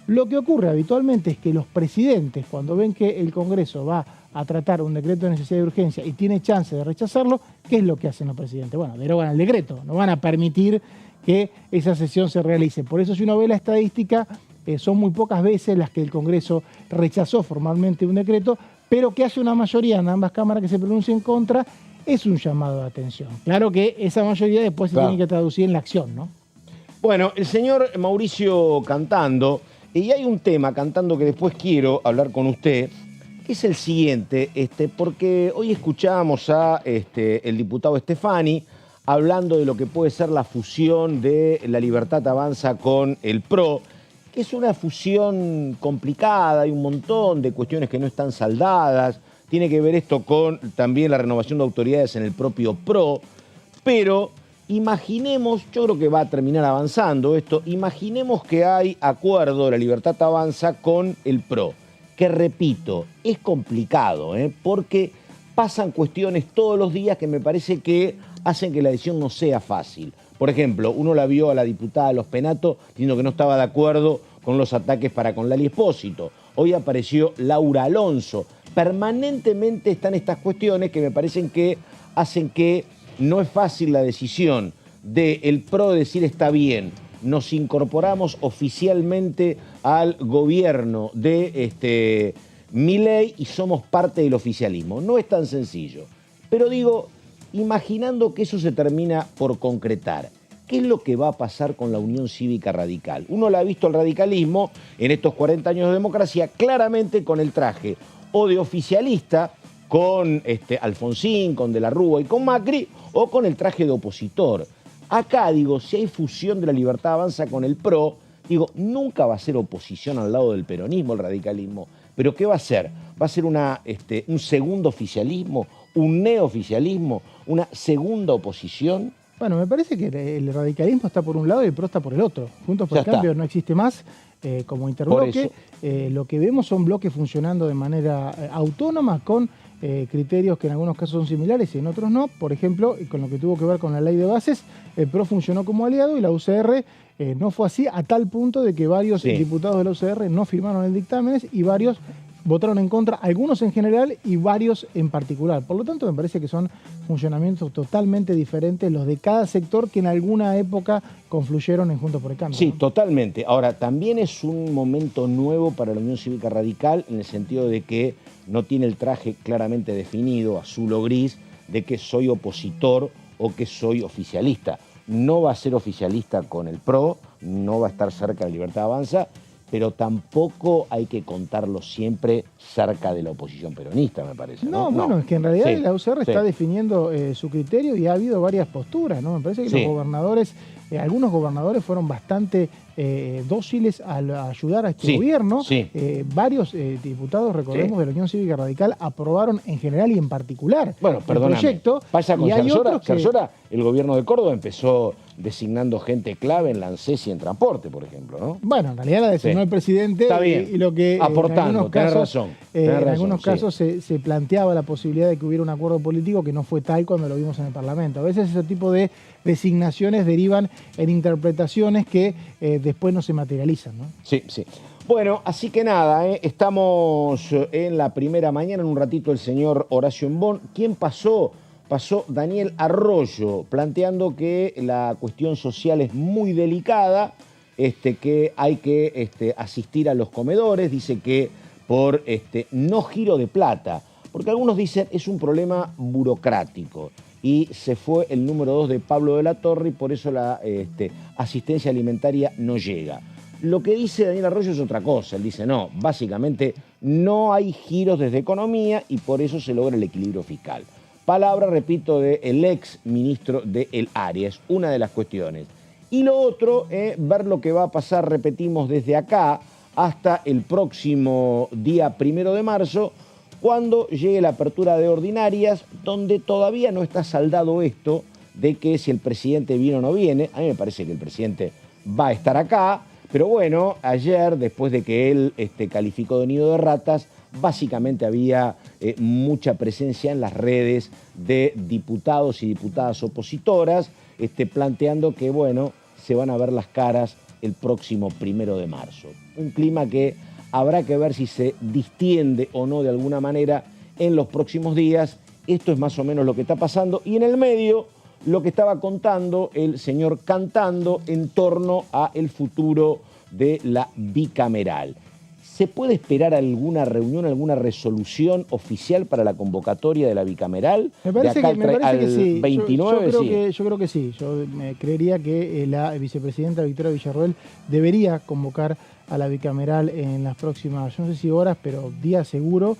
Lo que ocurre habitualmente es que los presidentes, cuando ven que el Congreso va a tratar un decreto de necesidad de urgencia y tiene chance de rechazarlo, ¿qué es lo que hacen los presidentes? Bueno, derogan el decreto, no van a permitir que esa sesión se realice. Por eso, si uno ve la estadística, son muy pocas veces las que el Congreso rechazó formalmente un decreto, pero que haya una mayoría en ambas cámaras que se pronuncie en contra es un llamado de atención. Claro que esa mayoría después se tiene que traducir en la acción, ¿no? Bueno, el señor Mauricio Cantando, y hay un tema, Cantando, que después quiero hablar con usted, que es el siguiente, porque hoy escuchábamos a el diputado Stefani hablando de lo que puede ser la fusión de La Libertad Avanza con el PRO, que es una fusión complicada, hay un montón de cuestiones que no están saldadas, tiene que ver esto con también la renovación de autoridades en el propio PRO, pero imaginemos, yo creo que va a terminar avanzando esto, imaginemos que hay acuerdo de La Libertad Avanza con el PRO, que repito, es complicado, porque pasan cuestiones todos los días que me parece que hacen que la decisión no sea fácil. Por ejemplo, uno la vio a la diputada Los Penato diciendo que no estaba de acuerdo con los ataques para con Lali Espósito. Hoy apareció Laura Alonso. Permanentemente están estas cuestiones que me parecen que hacen que no es fácil la decisión del PRO de decir está bien, nos incorporamos oficialmente al gobierno de Milei y somos parte del oficialismo. No es tan sencillo. Pero digo, imaginando que eso se termina por concretar, ¿qué es lo que va a pasar con la Unión Cívica Radical? Uno la ha visto al radicalismo en estos 40 años de democracia claramente con el traje o de oficialista, con Alfonsín, con De la Rúa y con Macri, o con el traje de opositor. Acá, digo, si hay fusión de La Libertad Avanza con el PRO, digo, nunca va a ser oposición al lado del peronismo, el radicalismo. ¿Pero qué va a ser? ¿Va a ser un segundo oficialismo, un neooficialismo, una segunda oposición? Bueno, me parece que el radicalismo está por un lado y el PRO está por el otro. Juntos por el Cambio no existe más como interbloque. Lo que vemos son bloques funcionando de manera autónoma con criterios que en algunos casos son similares y en otros no. Por ejemplo, con lo que tuvo que ver con la ley de bases, el PRO funcionó como aliado y la UCR no fue así, a tal punto de que varios diputados de la UCR no firmaron el dictamen y varios votaron en contra, algunos en general y varios en particular. Por lo tanto, me parece que son funcionamientos totalmente diferentes los de cada sector que en alguna época confluyeron en Juntos por el Cambio. Sí, totalmente. Ahora, también es un momento nuevo para la Unión Cívica Radical en el sentido de que no tiene el traje claramente definido, azul o gris, de que soy opositor o que soy oficialista. No va a ser oficialista con el PRO, no va a estar cerca de Libertad Avanza, pero tampoco hay que contarlo siempre cerca de la oposición peronista, me parece. No, bueno, es que en realidad la UCR está definiendo su criterio y ha habido varias posturas, ¿no? Me parece que los gobernadores, algunos gobernadores fueron bastante dóciles al ayudar a este gobierno. Varios diputados, recordemos, de la Unión Cívica Radical aprobaron en general y en particular el proyecto. Pasa con Cerciora, el gobierno de Córdoba empezó designando gente clave en la ANSES y en transporte, por ejemplo, ¿no? Bueno, en realidad la designó el presidente. Está bien. Y lo que aportando, tenés razón. En algunos casos se planteaba la posibilidad de que hubiera un acuerdo político que no fue tal cuando lo vimos en el Parlamento. A veces ese tipo de designaciones derivan en interpretaciones que después no se materializan, ¿no? Sí. Bueno, así que nada, estamos en la primera mañana, en un ratito el señor Horacio Embón. ¿Quién pasó? Pasó Daniel Arroyo, planteando que la cuestión social es muy delicada, que hay que asistir a los comedores, dice que por no giro de plata, porque algunos dicen es un problema burocrático y se fue el número 2 de Pablo de la Torre y por eso la asistencia alimentaria no llega. Lo que dice Daniel Arroyo es otra cosa, él dice no, básicamente no hay giros desde economía y por eso se logra el equilibrio fiscal. Palabra, repito, del ex ministro del área, es una de las cuestiones. Y lo otro, ver lo que va a pasar, repetimos, desde acá hasta el próximo día 1 de marzo, cuando llegue la apertura de ordinarias, donde todavía no está saldado esto de que si el presidente viene o no viene. A mí me parece que el presidente va a estar acá, pero bueno, ayer, después de que él calificó de nido de ratas, básicamente había mucha presencia en las redes de diputados y diputadas opositoras, planteando que, bueno, se van a ver las caras el próximo 1 de marzo. Un clima que habrá que ver si se distiende o no de alguna manera en los próximos días. Esto es más o menos lo que está pasando. Y en el medio, lo que estaba contando el señor Cantando en torno a el futuro de la bicameral. ¿Se puede esperar alguna reunión, alguna resolución oficial para la convocatoria de la bicameral? Me parece que sí. 29, yo creo que sí. Yo me creería que la vicepresidenta Victoria Villarroel debería convocar a la bicameral en las próximas, yo no sé si horas, pero días seguro.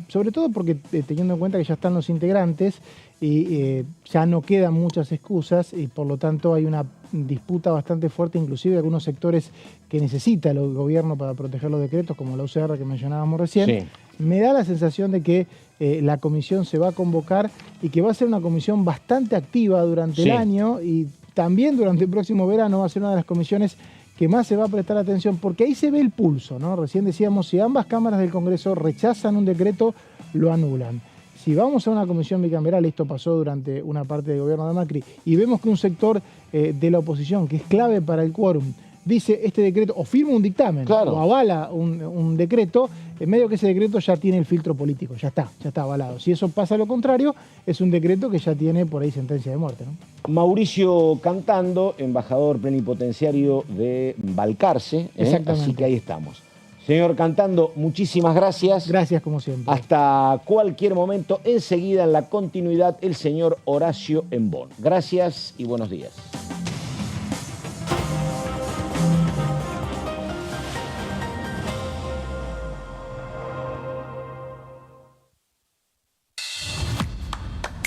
Sobre todo porque teniendo en cuenta que ya están los integrantes y ya no quedan muchas excusas y por lo tanto hay una disputa bastante fuerte, inclusive de algunos sectores que necesita el gobierno para proteger los decretos, como la UCR que mencionábamos recién. Sí. Me da la sensación de que la comisión se va a convocar y que va a ser una comisión bastante activa durante el año y también durante el próximo verano va a ser una de las comisiones que más se va a prestar atención, porque ahí se ve el pulso, ¿no? Recién decíamos, si ambas cámaras del Congreso rechazan un decreto, lo anulan. Si vamos a una comisión bicameral, esto pasó durante una parte del gobierno de Macri, y vemos que un sector de la oposición, que es clave para el quórum, dice este decreto, o firma un dictamen, claro, o avala un decreto, en medio que ese decreto ya tiene el filtro político, ya está avalado. Si eso pasa lo contrario, es un decreto que ya tiene por ahí sentencia de muerte, ¿no? Mauricio Cantando, embajador plenipotenciario de Balcarce, así que ahí estamos. Señor Cantando, muchísimas gracias. Gracias, como siempre. Hasta cualquier momento. Enseguida, en la continuidad, el señor Horacio Embón. Gracias y buenos días.